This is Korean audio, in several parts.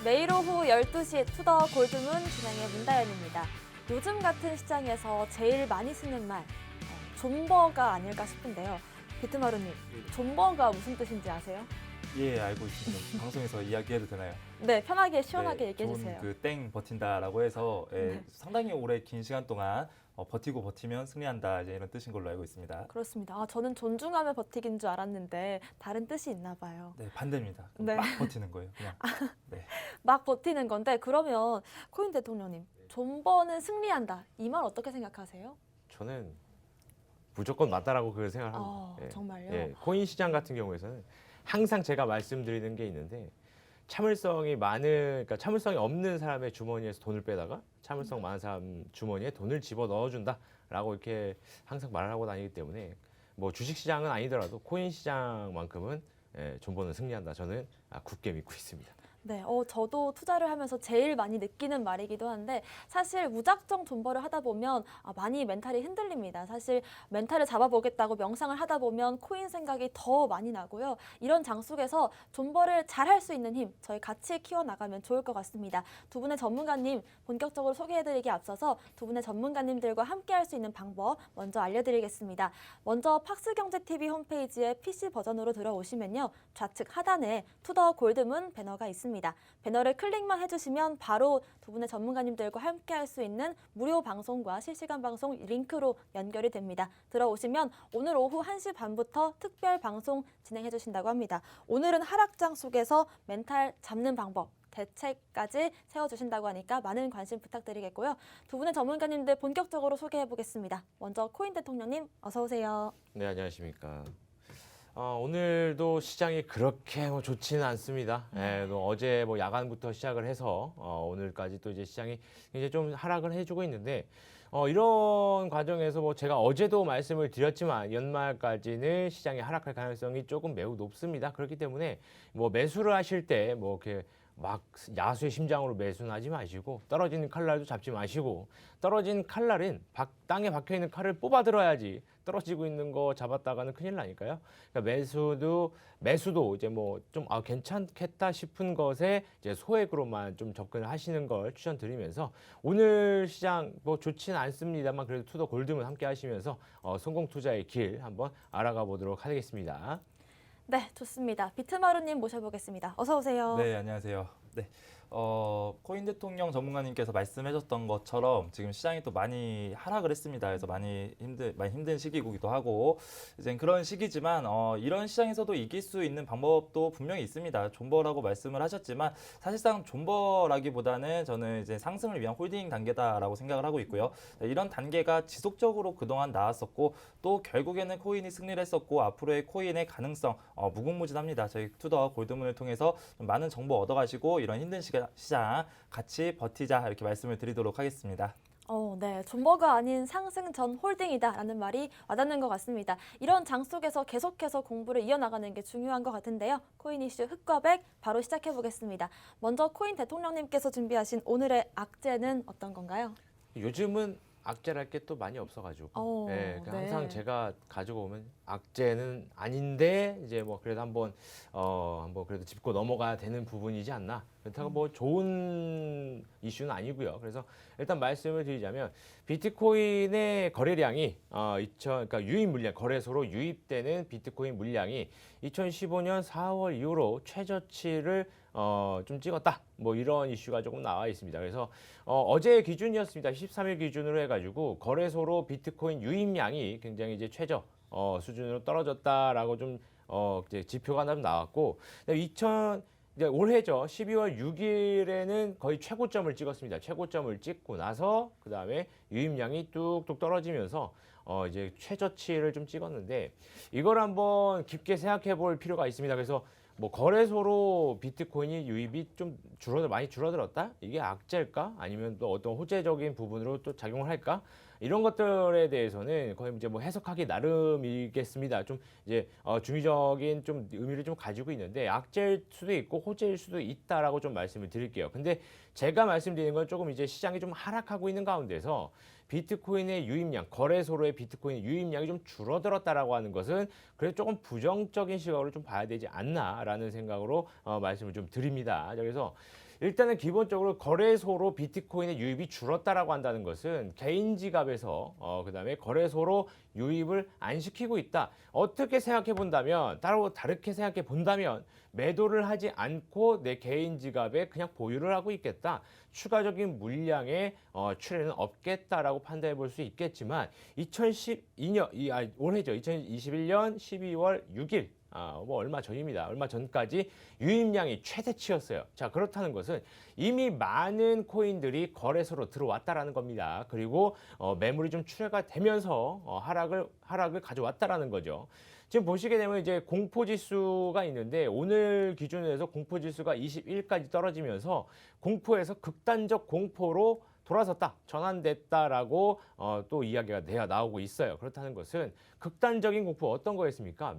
매일 오후 12시에 투더 골드문 진행의 문다연입니다. 요즘 같은 시장에서 제일 많이 쓰는 말, 존버가 아닐까 싶은데요. 비트마루님, 존버가 무슨 뜻인지 아세요? 예, 알고 있습니다. 방송에서 이야기해도 되나요? 네, 편하게 시원하게 네, 얘기해 주세요. 좋은 땡 버틴다라고 해서 네. 상당히 오래 긴 시간 동안 버티고 버티면 승리한다 이제 이런 뜻인 걸로 알고 있습니다. 그렇습니다. 저는 존중하며 버티기인 줄 알았는데 다른 뜻이 있나 봐요. 네, 반대입니다. 네. 막 버티는 거예요. 그냥. 네. 막 버티는 건데 그러면 코인 대통령님, 존버는 승리한다. 이 말 어떻게 생각하세요? 저는 무조건 맞다라고 그걸 생각합니다. 정말요? 예, 코인 시장 같은 경우에서는 항상 제가 말씀드리는 게 있는데 그러니까 참을성이 없는 사람의 주머니에서 돈을 빼다가 참을성 많은 사람 주머니에 돈을 집어 넣어준다라고 이렇게 항상 말을 하고 다니기 때문에 뭐 주식 시장은 아니더라도 코인 시장만큼은 존버는 승리한다. 저는 굳게 믿고 있습니다. 네, 저도 투자를 하면서 제일 많이 느끼는 말이기도 한데 사실 무작정 존버를 하다 보면 많이 멘탈이 흔들립니다. 사실 멘탈을 잡아보겠다고 명상을 하다 보면 코인 생각이 더 많이 나고요. 이런 장 속에서 존버를 잘할 수 있는 힘, 저희 같이 키워나가면 좋을 것 같습니다. 두 분의 전문가님 본격적으로 소개해드리기 앞서서 두 분의 전문가님들과 함께 할 수 있는 방법 먼저 알려드리겠습니다. 먼저 팍스경제TV 홈페이지에 PC 버전으로 들어오시면요. 좌측 하단에 투더 골드문 배너가 있습니다. 배너를 클릭만 해주시면 바로 두 분의 전문가님들과 함께 할 수 있는 무료 방송과 실시간 방송 링크로 연결이 됩니다. 들어오시면 오늘 오후 1시 반부터 특별 방송 진행해 주신다고 합니다. 오늘은 하락장 속에서 멘탈 잡는 방법, 대책까지 세워주신다고 하니까 많은 관심 부탁드리겠고요. 두 분의 전문가님들 본격적으로 소개해 보겠습니다. 먼저 코인 대통령님 어서 오세요. 네, 안녕하십니까. 오늘도 시장이 그렇게 좋지는 않습니다. 어제 야간부터 시작을 해서 오늘까지 또 이제 시장이 이제 좀 하락을 해주고 있는데 이런 과정에서 제가 어제도 말씀을 드렸지만 연말까지는 시장이 하락할 가능성이 조금 매우 높습니다. 그렇기 때문에 매수를 하실 때 이렇게 막 야수의 심장으로 매수는 하지 마시고 떨어지는 칼날도 잡지 마시고 떨어진 칼날은 땅에 박혀 있는 칼을 뽑아 들어야지 떨어지고 있는 거 잡았다가는 큰일 나니까요. 그러니까 매수도 이제 좀 괜찮겠다 싶은 것에 이제 소액으로만 좀 접근을 하시는 걸 추천드리면서 오늘 시장 좋지는 않습니다만 그래도 투더 골드문 함께 하시면서 성공 투자의 길 한번 알아가 보도록 하겠습니다. 네, 좋습니다. 비트마루님 모셔보겠습니다. 어서 오세요. 네, 안녕하세요. 네. 코인 대통령 전문가님께서 말씀해줬던 것처럼 지금 시장이 또 많이 하락을 했습니다. 그래서 많이 힘든 시기이기도 하고 이제 그런 시기지만 이런 시장에서도 이길 수 있는 방법도 분명히 있습니다. 존버라고 말씀을 하셨지만 사실상 존버라기보다는 저는 이제 상승을 위한 홀딩 단계다라고 생각을 하고 있고요. 이런 단계가 지속적으로 그동안 나왔었고 또 결국에는 코인이 승리를 했었고 앞으로의 코인의 가능성 무궁무진합니다. 저희 투더 골드문을 통해서 좀 많은 정보 얻어가시고 이런 힘든 시장 같이 버티자 이렇게 말씀을 드리도록 하겠습니다. 네. 존버가 아닌 상승 전 홀딩이다라는 말이 와닿는 것 같습니다. 이런 장 속에서 계속해서 공부를 이어나가는 게 중요한 것 같은데요. 코인 이슈 흑과 백 바로 시작해 보겠습니다. 먼저 코인 대통령님께서 준비하신 오늘의 악재는 어떤 건가요? 요즘은 악재랄 게 또 많이 없어가지고 항상 제가 가지고 오면 악재는 아닌데 이제 그래도 한번 그래도 짚고 넘어가야 되는 부분이지 않나. 그렇다고 좋은 이슈는 아니고요. 그래서 일단 말씀을 드리자면 비트코인의 거래량이 그러니까 유입 물량 거래소로 유입되는 비트코인 물량이 2015년 4월 이후로 최저치를 좀 찍었다. 이런 이슈가 조금 나와 있습니다. 그래서 어제 기준이었습니다. 13일 기준으로 해가지고 거래소로 비트코인 유입량이 굉장히 이제 최저 수준으로 떨어졌다라고 좀 이제 지표가 좀 나왔고 이제 올해죠. 12월 6일에는 거의 최고점을 찍었습니다. 최고점을 찍고 나서 그 다음에 유입량이 뚝뚝 떨어지면서 이제 최저치를 좀 찍었는데 이걸 한번 깊게 생각해 볼 필요가 있습니다. 그래서 거래소로 비트코인이 유입이 좀 많이 줄어들었다? 이게 악재일까? 아니면 또 어떤 호재적인 부분으로 또 작용을 할까? 이런 것들에 대해서는 거의 이제 해석하기 나름이겠습니다. 좀 이제 중의적인 좀 의미를 좀 가지고 있는데 악재일 수도 있고 호재일 수도 있다라고 좀 말씀을 드릴게요. 근데 제가 말씀드리는 건 조금 이제 시장이 좀 하락하고 있는 가운데서 비트코인의 유입량, 거래소로의 비트코인 유입량이 좀 줄어들었다라고 하는 것은 그래도 조금 부정적인 시각으로 좀 봐야 되지 않나라는 생각으로 말씀을 좀 드립니다. 그래서 일단은 기본적으로 거래소로 비트코인의 유입이 줄었다라고 한다는 것은 개인 지갑에서 그다음에 거래소로 유입을 안 시키고 있다. 어떻게 생각해 본다면 다르게 생각해 본다면 매도를 하지 않고 내 개인 지갑에 그냥 보유를 하고 있겠다. 추가적인 물량의 출현은 없겠다라고 판단해 볼 수 있겠지만 2012년 올해죠. 2021년 12월 6일 뭐 얼마 전입니다. 얼마 전까지 유입량이 최대치였어요. 자, 그렇다는 것은 이미 많은 코인들이 거래소로 들어왔다라는 겁니다. 그리고 매물이 좀 출회가 되면서 하락을 가져왔다라는 거죠. 지금 보시게 되면 이제 공포지수가 있는데 오늘 기준으로 해서 공포지수가 21까지 떨어지면서 공포에서 극단적 공포로 돌아섰다, 전환됐다라고 또 이야기가 나오고 있어요. 그렇다는 것은 극단적인 공포 어떤 거였습니까?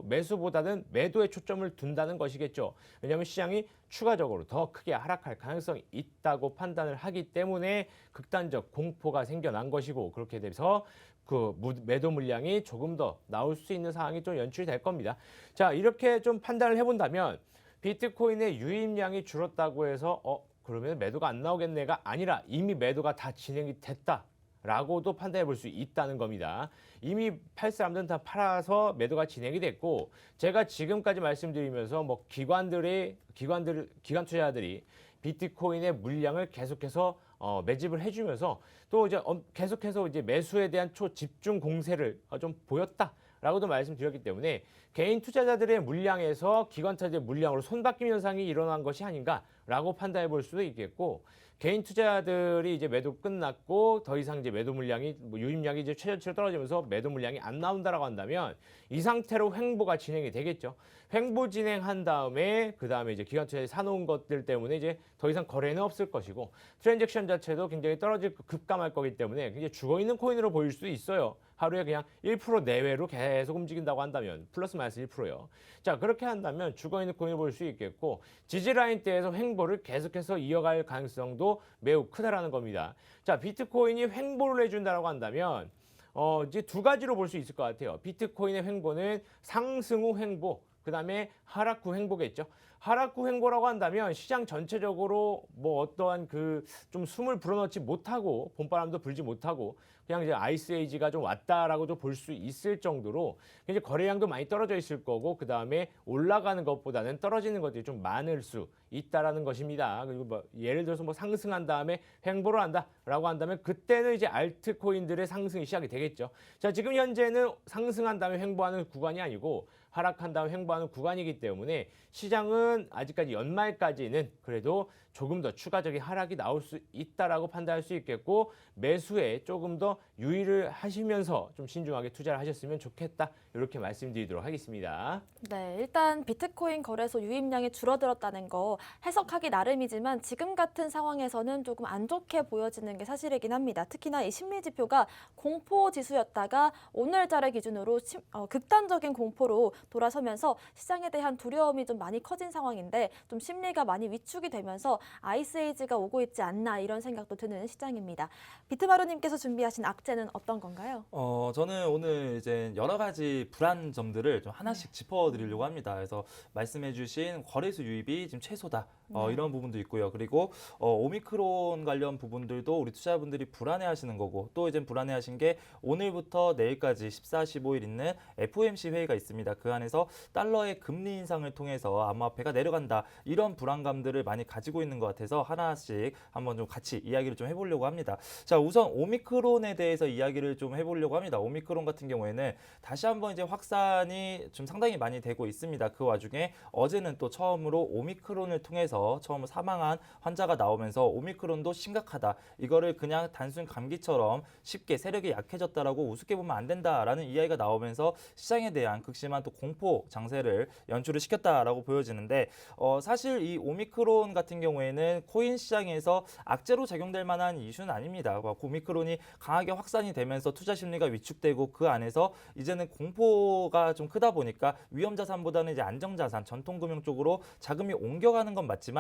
매수보다는 매도에 초점을 둔다는 것이겠죠. 왜냐하면 시장이 추가적으로 더 크게 하락할 가능성이 있다고 판단을 하기 때문에 극단적 공포가 생겨난 것이고 그렇게 돼서 그 매도 물량이 조금 더 나올 수 있는 상황이 좀 연출이 될 겁니다. 자, 이렇게 좀 판단을 해본다면 비트코인의 유입량이 줄었다고 해서 그러면 매도가 안 나오겠네가 아니라 이미 매도가 다 진행이 됐다라고도 판단해 볼 수 있다는 겁니다. 이미 팔 사람들은 다 팔아서 매도가 진행이 됐고 제가 지금까지 말씀드리면서 뭐 기관 투자자들이 비트코인의 물량을 계속해서 매집을 해주면서 또 이제 계속해서 이제 매수에 대한 초집중 공세를 좀 보였다라고도 말씀드렸기 때문에 개인 투자자들의 물량에서 기관 투자자의 물량으로 손바뀜 현상이 일어난 것이 아닌가라고 판단해 볼 수도 있겠고 개인 투자자들이 이제 매도 끝났고 더 이상 이제 매도 물량이 유입량이 이제 최저치로 떨어지면서 매도 물량이 안 나온다라고 한다면 이 상태로 횡보가 진행이 되겠죠. 횡보 진행한 다음에 그 다음에 이제 기관 투자자들이 사놓은 것들 때문에 이제 더 이상 거래는 없을 것이고 트랜잭션 자체도 굉장히 급감할 거기 때문에 굉장히 죽어 있는 코인으로 보일 수도 있어요. 하루에 그냥 1% 내외로 계속 움직인다고 한다면 플러스 마이너스 1%요. 자, 그렇게 한다면 죽어있는 코인을 볼 수 있겠고 지지라인대에서 횡보를 계속해서 이어갈 가능성도 매우 크다라는 겁니다. 자, 비트코인이 횡보를 해준다라고 한다면 이제 두 가지로 볼 수 있을 것 같아요. 비트코인의 횡보는 상승 후 횡보, 그 다음에 하락 후 횡보겠죠. 하락 후 횡보라고 한다면 시장 전체적으로 뭐 어떠한 그 좀 숨을 불어넣지 못하고 봄바람도 불지 못하고 그냥 이제 아이스 에이지가 좀 왔다라고도 볼 수 있을 정도로 이제 거래량도 많이 떨어져 있을 거고 그 다음에 올라가는 것보다는 떨어지는 것들이 좀 많을 수 있다라는 것입니다. 그리고 뭐 예를 들어서 뭐 상승한 다음에 횡보를 한다라고 한다면 그때는 이제 알트코인들의 상승이 시작이 되겠죠. 자, 지금 현재는 상승한 다음에 횡보하는 구간이 아니고 하락한 다음 횡보하는 구간이기 때문에 시장은 아직까지 연말까지는 그래도 조금 더 추가적인 하락이 나올 수 있다라고 판단할 수 있겠고 매수에 조금 더 유의를 하시면서 좀 신중하게 투자를 하셨으면 좋겠다 이렇게 말씀드리도록 하겠습니다. 네, 일단 비트코인 거래소 유입량이 줄어들었다는 거 해석하기 나름이지만 지금 같은 상황에서는 조금 안 좋게 보여지는 게 사실이긴 합니다. 특히나 이 심리지표가 공포 지수였다가 오늘자를 기준으로 극단적인 공포로 돌아서면서 시장에 대한 두려움이 좀 많이 커진 상황인데 좀 심리가 많이 위축이 되면서 아이스 에이지가 오고 있지 않나 이런 생각도 드는 시장입니다. 비트마루님께서 준비하신 악재는 어떤 건가요? 저는 오늘 이제 여러 가지 불안 점들을 좀 하나씩 짚어드리려고 합니다. 그래서 말씀해주신 거래소 유입이 지금 최소다. 이런 부분도 있고요. 그리고 오미크론 관련 부분들도 우리 투자자분들이 불안해하시는 거고 또 이제 불안해하신 게 오늘부터 내일까지 14, 15일 있는 FOMC 회의가 있습니다. 그 안에서 달러의 금리 인상을 통해서 암호화폐가 내려간다. 이런 불안감들을 많이 가지고 있는 것 같아서 하나씩 한번 좀 같이 이야기를 좀 해보려고 합니다. 자, 우선 오미크론에 대해서 이야기를 좀 해보려고 합니다. 오미크론 같은 경우에는 다시 한번 이제 확산이 좀 상당히 많이 되고 있습니다. 그 와중에 어제는 또 처음으로 오미크론을 통해서 처음 사망한 환자가 나오면서 오미크론도 심각하다. 이거를 그냥 단순 감기처럼 쉽게 세력이 약해졌다라고 우습게 보면 안 된다라는 이야기가 나오면서 시장에 대한 극심한 또 공포 장세를 연출을 시켰다라고 보여지는데 사실 이 오미크론 같은 경우에는 코인 시장에서 악재로 작용될 만한 이슈는 아닙니다. 오미크론이 강하게 확산이 되면서 투자 심리가 위축되고 그 안에서 이제는 공포가 좀 크다 보니까 위험 자산보다는 이제 안정 자산, 전통 금융 쪽으로 자금이 옮겨가는 건 맞지만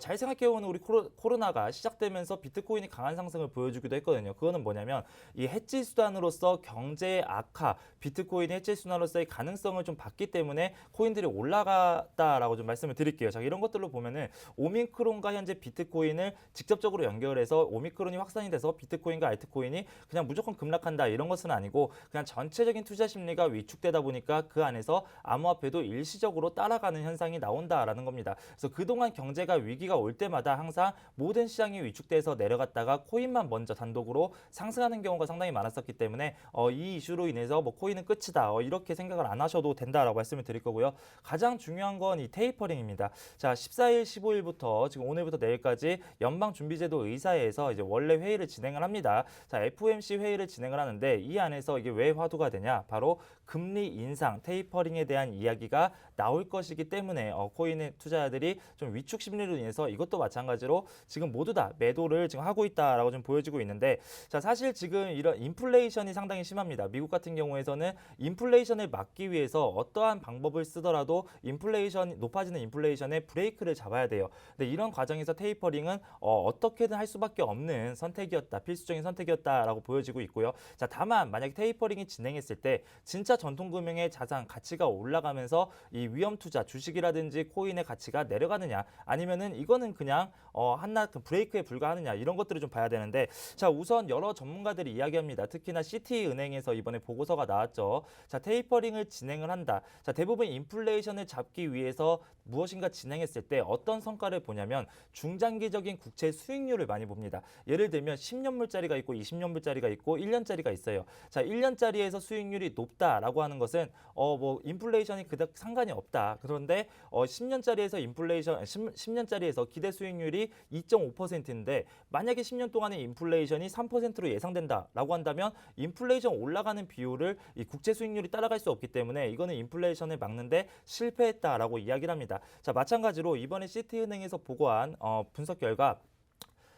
잘 생각해보면 우리 코로나가 시작되면서 비트코인이 강한 상승을 보여주기도 했거든요. 그거는 뭐냐면 이 해지 수단으로서 경제 악화, 비트코인의 해지 수단으로서의 가능성을 좀 봤기 때문에 코인들이 올라갔다라고 좀 말씀을 드릴게요. 자, 이런 것들로 보면은 오미크론과 현재 비트코인을 직접적으로 연결해서 오미크론이 확산이 돼서 비트코인과 알트코인이 그냥 무조건 급락한다 이런 것은 아니고 그냥 전체적인 투자 심리가 위축되다 보니까 그 안에서 암호화폐도 일시적으로 따라가는 현상이 나온다라는 겁니다. 그래서 그동안 경제가 위기가 올 때마다 항상 모든 시장이 위축돼서 내려갔다가 코인만 먼저 단독으로 상승하는 경우가 상당히 많았었기 때문에 이 이슈로 인해서 뭐 코인은 끝이다 이렇게 생각을 안 하셔도 된다라고 말씀을 드릴 거고요. 가장 중요한 건 이 테이퍼링입니다. 자, 14일, 15일부터 지금 오늘부터 내일까지 연방준비제도 의사회에서 이제 원래 회의를 진행을 합니다. 자, FOMC 회의를 진행을 하는데 이 안에서 이게 왜 화두가 되냐? 바로 금리 인상, 테이퍼링에 대한 이야기가 나올 것이기 때문에 코인의 투자자들이 좀 위축 심리로 인해서 이것도 마찬가지로 지금 모두 다 매도를 지금 하고 있다라고 좀 보여지고 있는데 자, 사실 지금 이런 인플레이션이 상당히 심합니다. 미국 같은 경우에서는 인플레이션을 막기 위해서 어떠한 방법을 쓰더라도 높아지는 인플레이션에 브레이크를 잡아야 돼요. 근데 이런 과정에서 테이퍼링은 어떻게든 할 수밖에 없는 선택이었다, 필수적인 선택이었다라고 보여지고 있고요. 자, 다만 만약에 테이퍼링이 진행했을 때 진짜 전통금융의 자산 가치가 올라가면서 이 위험 투자, 주식이라든지 코인의 가치가 내려가느냐, 아니면은 이거는 그냥 한낱 브레이크에 불과하느냐 이런 것들을 좀 봐야 되는데 자, 우선 여러 전문가들이 이야기합니다. 특히나 시티은행에서 이번에 보고서가 나왔죠. 자, 테이퍼링을 진행을 한다. 자, 대부분 인플레이션을 잡기 위해서 무엇인가 진행했을 때 어떤 성과를 보냐면 중장기적인 국채 수익률을 많이 봅니다. 예를 들면 10년물짜리가 있고 20년물짜리가 있고 1년짜리가 있어요. 자, 1년짜리에서 수익률이 높다라고 하는 것은 뭐 인플레이션이 그닥 상관이 없다. 그런데 10년짜리에서 기대 수익률이 2.5%인데 만약에 10년 동안의 인플레이션이 3%로 예상된다라고 한다면 인플레이션 올라가는 비율을 이 국채 수익률이 따라갈 수 없기 때문에 이거는 인플레이션을 막는데 실패했다라고 이야기를 합니다. 자, 마찬가지로 이번에 시티은행에서 보고한 분석 결과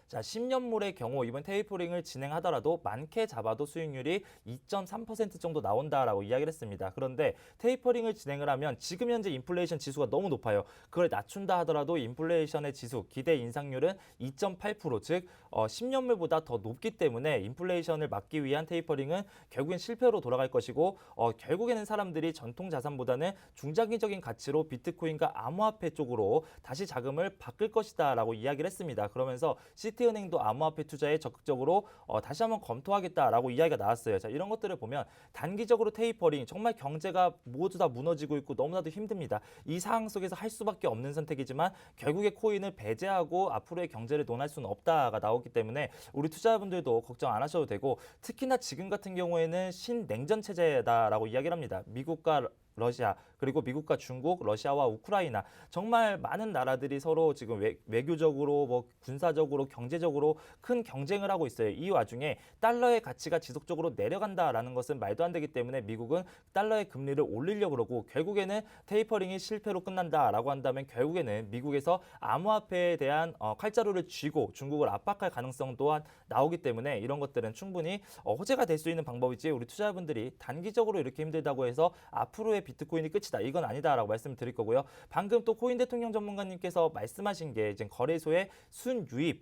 자, 10년물의 경우 이번 테이퍼링을 진행하더라도 많게 잡아도 수익률이 2.3% 정도 나온다라고 이야기를 했습니다. 그런데 테이퍼링을 진행을 하면 지금 현재 인플레이션 지수가 너무 높아요. 그걸 낮춘다 하더라도 인플레이션의 지수, 기대 인상률은 2.8%, 즉 10년물보다 더 높기 때문에 인플레이션을 막기 위한 테이퍼링은 결국엔 실패로 돌아갈 것이고 결국에는 사람들이 전통 자산보다는 중장기적인 가치로 비트코인과 암호화폐 쪽으로 다시 자금을 바꿀 것이다 라고 이야기를 했습니다. 그러면서 시티은행도 암호화폐 투자에 적극적으로 다시 한번 검토하겠다라고 이야기가 나왔어요. 자, 이런 것들을 보면 단기적으로 테이퍼링, 정말 경제가 모두 다 무너지고 있고 너무나도 힘듭니다. 이 상황 속에서 할 수밖에 없는 선택이지만 결국에 코인을 배제하고 앞으로의 경제를 논할 수는 없다가 나오기 때문에 우리 투자자분들도 걱정 안 하셔도 되고 특히나 지금 같은 경우에는 신냉전 체제다라고 이야기를 합니다. 미국과 러시아, 그리고 미국과 중국, 러시아와 우크라이나 정말 많은 나라들이 서로 지금 외교적으로 뭐 군사적으로 경제적으로 큰 경쟁을 하고 있어요. 이 와중에 달러의 가치가 지속적으로 내려간다라는 것은 말도 안 되기 때문에 미국은 달러의 금리를 올리려고 그러고 결국에는 테이퍼링이 실패로 끝난다라고 한다면 결국에는 미국에서 암호화폐에 대한 칼자루를 쥐고 중국을 압박할 가능성 또한 나오기 때문에 이런 것들은 충분히 호재가 될 수 있는 방법이지 우리 투자자분들이 단기적으로 이렇게 힘들다고 해서 앞으로의 비트코인이 끝이다. 이건 아니다라고 말씀을 드릴 거고요. 방금 또 코인 대통령 전문가님께서 말씀하신 게 이제 거래소의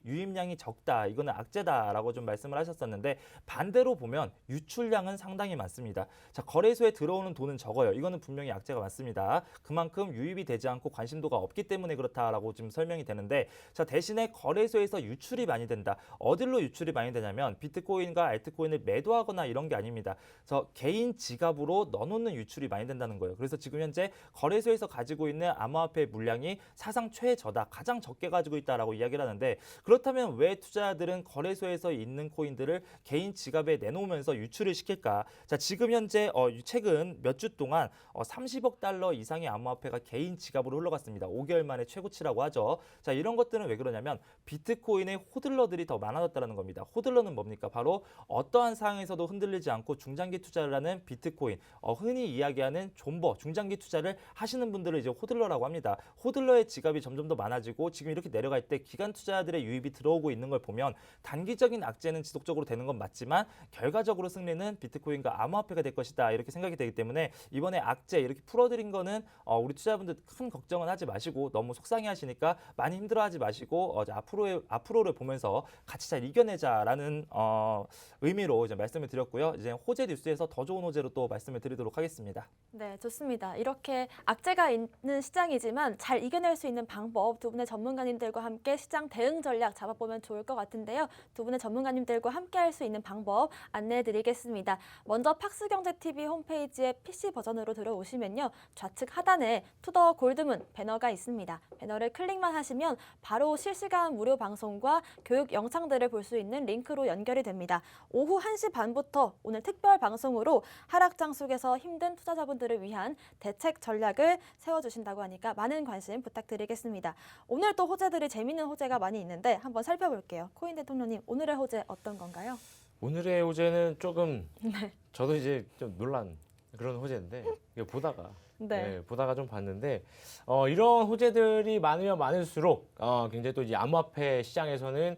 유입량이 적다. 이거는 악재다라고 좀 말씀을 하셨었는데 반대로 보면 유출량은 상당히 많습니다. 자, 거래소에 들어오는 돈은 적어요. 이거는 분명히 악재가 많습니다. 그만큼 유입이 되지 않고 관심도가 없기 때문에 그렇다라고 지금 설명이 되는데 자, 대신에 거래소에서 유출이 많이 된다. 어디로 유출이 많이 되냐면 비트코인과 알트코인을 매도하거나 이런 게 아닙니다. 그래서 개인 지갑으로 넣어놓는 유출이 많이 된다는 거예요. 그래서 지금 현재 거래소에서 가지고 있는 암호화폐 물량이 사상 최저다. 가장 적게 가지고 있다라고 이야기를 하는데 그렇다면 왜 투자자들은 거래소에서 있는 코인들을 개인 지갑에 내놓으면서 유출을 시킬까? 자, 지금 현재 최근 몇 주 동안 30억 달러 이상의 암호화폐가 개인 지갑으로 흘러갔습니다. 5개월 만에 최고치라고 하죠. 자, 이런 것들은 왜 그러냐면 비트코인의 호들러들이 더 많아졌다는 겁니다. 호들러는 뭡니까? 바로 어떠한 상황에서도 흔들리지 않고 중장기 투자를 하는 비트코인, 흔히 이야기하는 존버, 중장기 투자를 하시는 분들을 이제 호들러라고 합니다. 호들러의 지갑이 점점 더 많아지고 지금 이렇게 내려갈 때 기관 투자자들의 유입이 들어오고 있는 걸 보면 단기적인 악재는 지속적으로 되는 건 맞지만 결과적으로 승리는 비트코인과 암호화폐가 될 것이다. 이렇게 생각이 되기 때문에 이번에 악재 이렇게 풀어드린 거는 우리 투자자분들 큰 걱정은 하지 마시고 너무 속상해 하시니까 많이 힘들어하지 마시고 앞으로를 보면서 같이 잘 이겨내자라는 의미로 이제 말씀을 드렸고요. 이제 호재 뉴스에서 더 좋은 호재로 또 말씀을 드리도록 하겠습니다. 네. 네, 좋습니다. 이렇게 악재가 있는 시장이지만 잘 이겨낼 수 있는 방법 두 분의 전문가님들과 함께 시장 대응 전략 잡아보면 좋을 것 같은데요. 두 분의 전문가님들과 함께 할 수 있는 방법 안내해드리겠습니다. 먼저 팍스경제TV 홈페이지에 PC 버전으로 들어오시면요. 좌측 하단에 투더 골드문 배너가 있습니다. 배너를 클릭만 하시면 바로 실시간 무료 방송과 교육 영상들을 볼 수 있는 링크로 연결이 됩니다. 오후 1시 반부터 오늘 특별 방송으로 하락장 속에서 힘든 투자자분들을 위한 대책 전략을 세워주신다고 하니까 많은 관심 부탁드리겠습니다. 오늘 또 호재들이 재미있는 호재가 많이 있는데 한번 살펴볼게요. 코인 대통령님, 오늘의 호재 어떤 건가요? 오늘의 호재는 조금 저도 이제 좀 놀란 그런 호재인데 이거 보다가 보다가 좀 봤는데 이런 호재들이 많으면 많을수록 굉장히 또 이제 암호화폐 시장에서는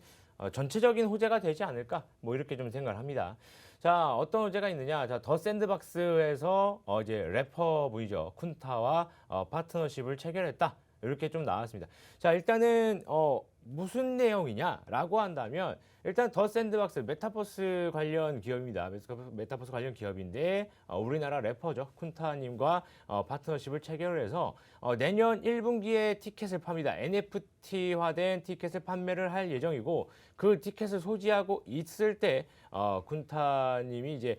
전체적인 호재가 되지 않을까 뭐 이렇게 좀 생각을 합니다. 자, 어떤 호재가 있느냐? 자, 더 샌드박스에서 이제 래퍼분이죠. 쿤타와 파트너십을 체결했다. 이렇게 좀 나왔습니다. 자, 일단은 무슨 내용이냐라고 한다면 일단 더 샌드박스 메타버스 관련 기업입니다. 메타버스 관련 기업인데 우리나라 래퍼죠. 쿤타님과 파트너십을 체결을 해서 내년 1분기에 티켓을 팝니다. NFT화된 티켓을 판매를 할 예정이고 그 티켓을 소지하고 있을 때 쿤타님이 이제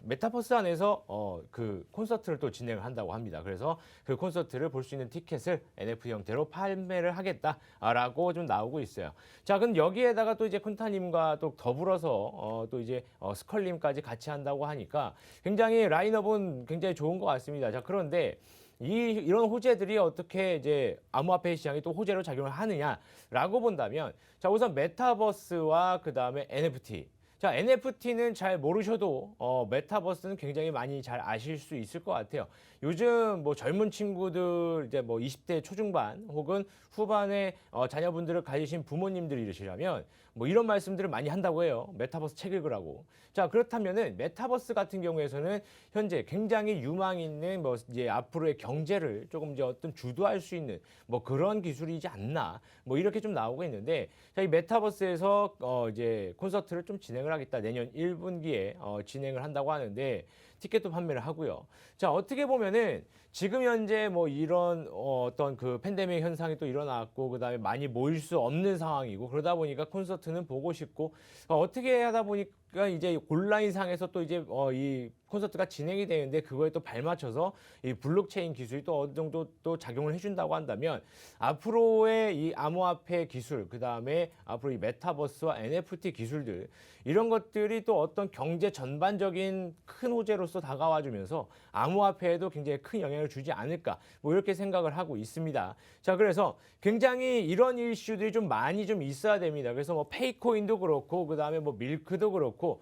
메타버스 안에서 그 콘서트를 또 진행을 한다고 합니다. 그래서 그 콘서트를 볼 수 있는 티켓을 NFT 형태로 판매를 하겠다라고 좀 나오고 있어요. 자, 그럼 여기에다가 또 이제 쿤타님과 또 더불어서 또 이제 스컬님까지 같이 한다고 하니까 굉장히 라인업은 굉장히 좋은 것 같습니다. 자, 그런데 이런 호재들이 어떻게 이제 암호화폐 시장에 또 호재로 작용을 하느냐라고 본다면 자, 우선 메타버스와 그 다음에 NFT. 자, NFT는 잘 모르셔도 메타버스는 굉장히 많이 잘 아실 수 있을 것 같아요. 요즘 뭐 젊은 친구들 이제 뭐 20대 초중반 혹은 후반에 자녀분들을 가지신 부모님들이시라면 뭐 이런 말씀들을 많이 한다고 해요. 메타버스 책 읽으라고. 자, 그렇다면은 메타버스 같은 경우에서는 현재 굉장히 유망 있는 뭐 이제 앞으로의 경제를 조금 이제 어떤 주도할 수 있는 뭐 그런 기술이지 않나 뭐 이렇게 좀 나오고 있는데 자, 이 메타버스에서 이제 콘서트를 좀 진행을 하겠다. 내년 1분기에 진행을 한다고 하는데 티켓도 판매를 하고요. 자, 어떻게 보면은 지금 현재 뭐 이런 어떤 그 팬데믹 현상이 또 일어났고 그다음에 많이 모일 수 없는 상황이고 그러다 보니까 콘서트는 보고 싶고 어떻게 하다 보니까 이제 온라인상에서 또 이제 이 콘서트가 진행이 되는데 그거에 또 발맞춰서 이 블록체인 기술이 또 어느 정도 또 작용을 해준다고 한다면 앞으로의 이 암호화폐 기술 그다음에 앞으로 이 메타버스와 NFT 기술들 이런 것들이 또 어떤 경제 전반적인 큰 호재로서 다가와주면서 암호화폐에도 굉장히 큰 영향을 주지 않을까 뭐 이렇게 생각을 하고 있습니다. 자, 그래서 굉장히 이런 이슈들이 좀 많이 좀 있어야 됩니다. 그래서 뭐 페이코인도 그렇고 그다음에 뭐 밀크도 그렇고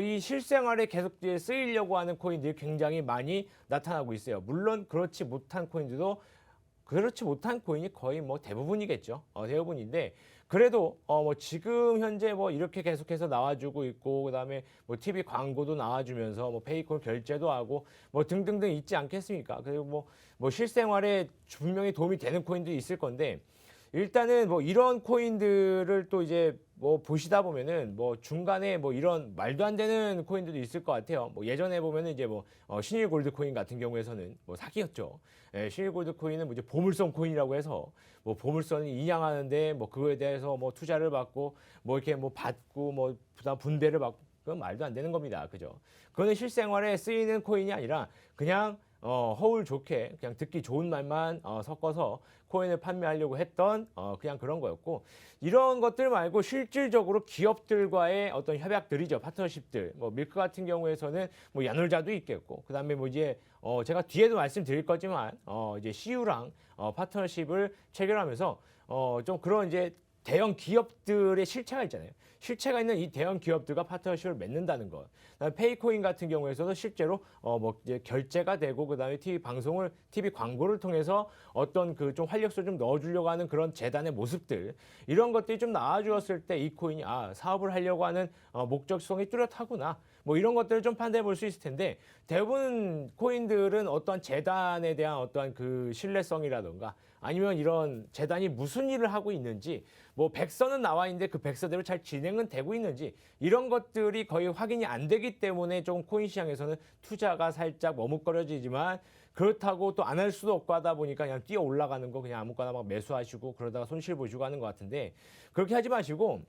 이 실생활에 계속 쓰이려고 하는 코인들이 굉장히 많이 나타나고 있어요. 물론 그렇지 못한 코인들도 그렇지 못한 코인이 거의 뭐 대부분이겠죠. 대부분인데 그래도 뭐 지금 현재 뭐 이렇게 계속해서 나와주고 있고 그다음에 뭐 TV 광고도 나와주면서 뭐 페이콘 결제도 하고 뭐 등등등 있지 않겠습니까? 그리고 뭐 실생활에 분명히 도움이 되는 코인들이 있을 건데 일단은 뭐 이런 코인들을 또 이제 뭐 보시다 보면은 뭐 중간에 뭐 이런 말도 안 되는 코인들도 있을 것 같아요. 뭐 예전에 보면은 이제 뭐 신일 골드 코인 같은 경우에서는 뭐 사기였죠. 신일 골드 코인은 뭐 이제 보물선 코인이라고 해서 뭐 보물선을 인양하는데 뭐 그거에 대해서 뭐 투자를 받고 뭐 이렇게 뭐 받고 뭐 부담 분배를 받고 그건 말도 안 되는 겁니다. 그죠? 그거는 실생활에 쓰이는 코인이 아니라 그냥 허울 좋게 그냥 듣기 좋은 말만 섞어서 코인을 판매하려고 했던 그냥 그런 거였고 이런 것들 말고 실질적으로 기업들과의 어떤 협약들이죠. 파트너십들. 뭐 밀크 같은 경우에서는 뭐 야놀자도 있겠고 그다음에 뭐 이제 제가 뒤에도 말씀드릴 거지만 이제 CU랑 파트너십을 체결하면서 좀 그런 이제 대형 기업들의 실체가 있잖아요. 실체가 있는 이 대형 기업들과 파트너십을 맺는다는 것. 그다음에 페이코인 같은 경우에서도 실제로 뭐 이제 결제가 되고 그다음에 TV 광고를 통해서 어떤 그 좀 활력소 좀 넣어주려고 하는 그런 재단의 모습들 이런 것들이 좀 나와주었을 때 이 코인이 사업을 하려고 하는 목적성이 뚜렷하구나. 뭐 이런 것들을 좀 판단해 볼 수 있을 텐데 대부분 코인들은 어떤 재단에 대한 어떠한 그 신뢰성이라든가 아니면 이런 재단이 무슨 일을 하고 있는지 뭐 백서는 나와 있는데 그 백서대로 잘 진행은 되고 있는지 이런 것들이 거의 확인이 안 되기 때문에 좀 코인 시장에서는 투자가 살짝 머뭇거려지지만 그렇다고 또 안 할 수도 없고 하다 보니까 그냥 뛰어 올라가는 거 그냥 아무거나 막 매수하시고 그러다가 손실 보시고 하는 것 같은데 그렇게 하지 마시고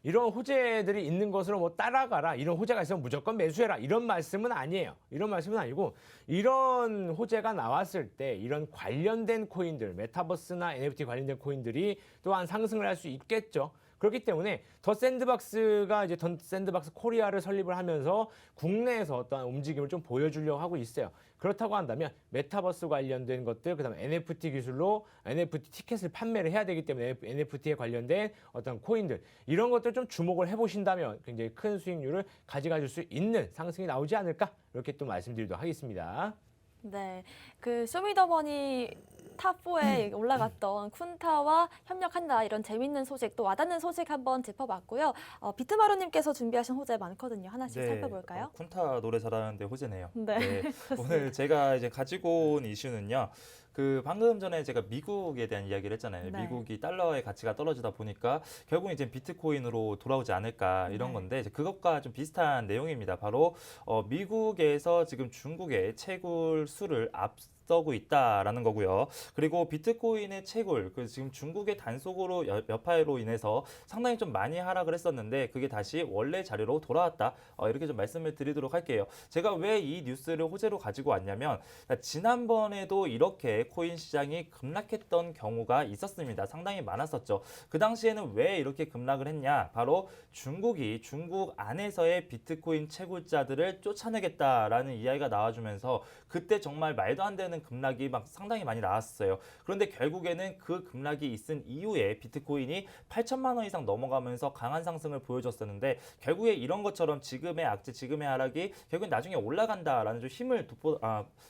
이런 호재들이 있는 것으로 뭐 따라가라 이런 호재가 있으면 무조건 매수해라 이런 말씀은 아니에요. 이런 말씀은 아니고 이런 호재가 나왔을 때 이런 관련된 코인들 메타버스나 NFT 관련된 코인들이 또한 상승을 할 수 있겠죠. 그렇기 때문에 더 샌드박스가 이제 더 샌드박스 코리아를 설립을 하면서 국내에서 어떠한 움직임을 좀 보여주려고 하고 있어요. 그렇다고 한다면 메타버스 관련된 것들, 그다음에 NFT 기술로 NFT 티켓을 판매를 해야 되기 때문에 NFT에 관련된 어떤 코인들 이런 것들 좀 주목을 해보신다면 굉장히 큰 수익률을 가져가실 수 있는 상승이 나오지 않을까 이렇게 또 말씀드리도록 하겠습니다. 네, 그 쇼미더머니 탑4에 올라갔던 쿤타와 협력한다 이런 재밌는 소식 또 와닿는 소식 한번 짚어봤고요. 비트마루님께서 준비하신 호재 많거든요. 하나씩 살펴볼까요? 쿤타 노래 잘하는데 호재네요. 네. 오늘 제가 이제 가지고 온 이슈는요. 그 방금 전에 제가 미국에 대한 이야기를 했잖아요. 네. 미국이 달러의 가치가 떨어지다 보니까 결국 이제 비트코인으로 돌아오지 않을까 이런 네. 건데 이제 그것과 좀 비슷한 내용입니다. 바로 미국에서 지금 중국의 채굴 수를 앞서고 있다라는 거고요. 그리고 비트코인의 채굴, 그 지금 중국의 단속으로 여파로 인해서 상당히 좀 많이 하락을 했었는데 그게 다시 원래 자리로 돌아왔다. 이렇게 좀 말씀을 드리도록 할게요. 제가 왜 이 뉴스를 호재로 가지고 왔냐면 지난번에도 이렇게 코인 시장이 급락했던 경우가 있었습니다. 상당히 많았었죠. 그 당시에는 왜 이렇게 급락을 했냐? 바로 중국이 중국 안에서의 비트코인 채굴자들을 쫓아내겠다라는 이야기가 나와주면서 그때 정말 말도 안 되는 급락이 막 상당히 많이 나왔어요. 그런데 결국에는 그 급락이 있은 이후에 비트코인이 8천만 원 이상 넘어가면서 강한 상승을 보여줬었는데 결국에 이런 것처럼 지금의 악재, 지금의 하락이 결국엔 나중에 올라간다라는 좀 힘을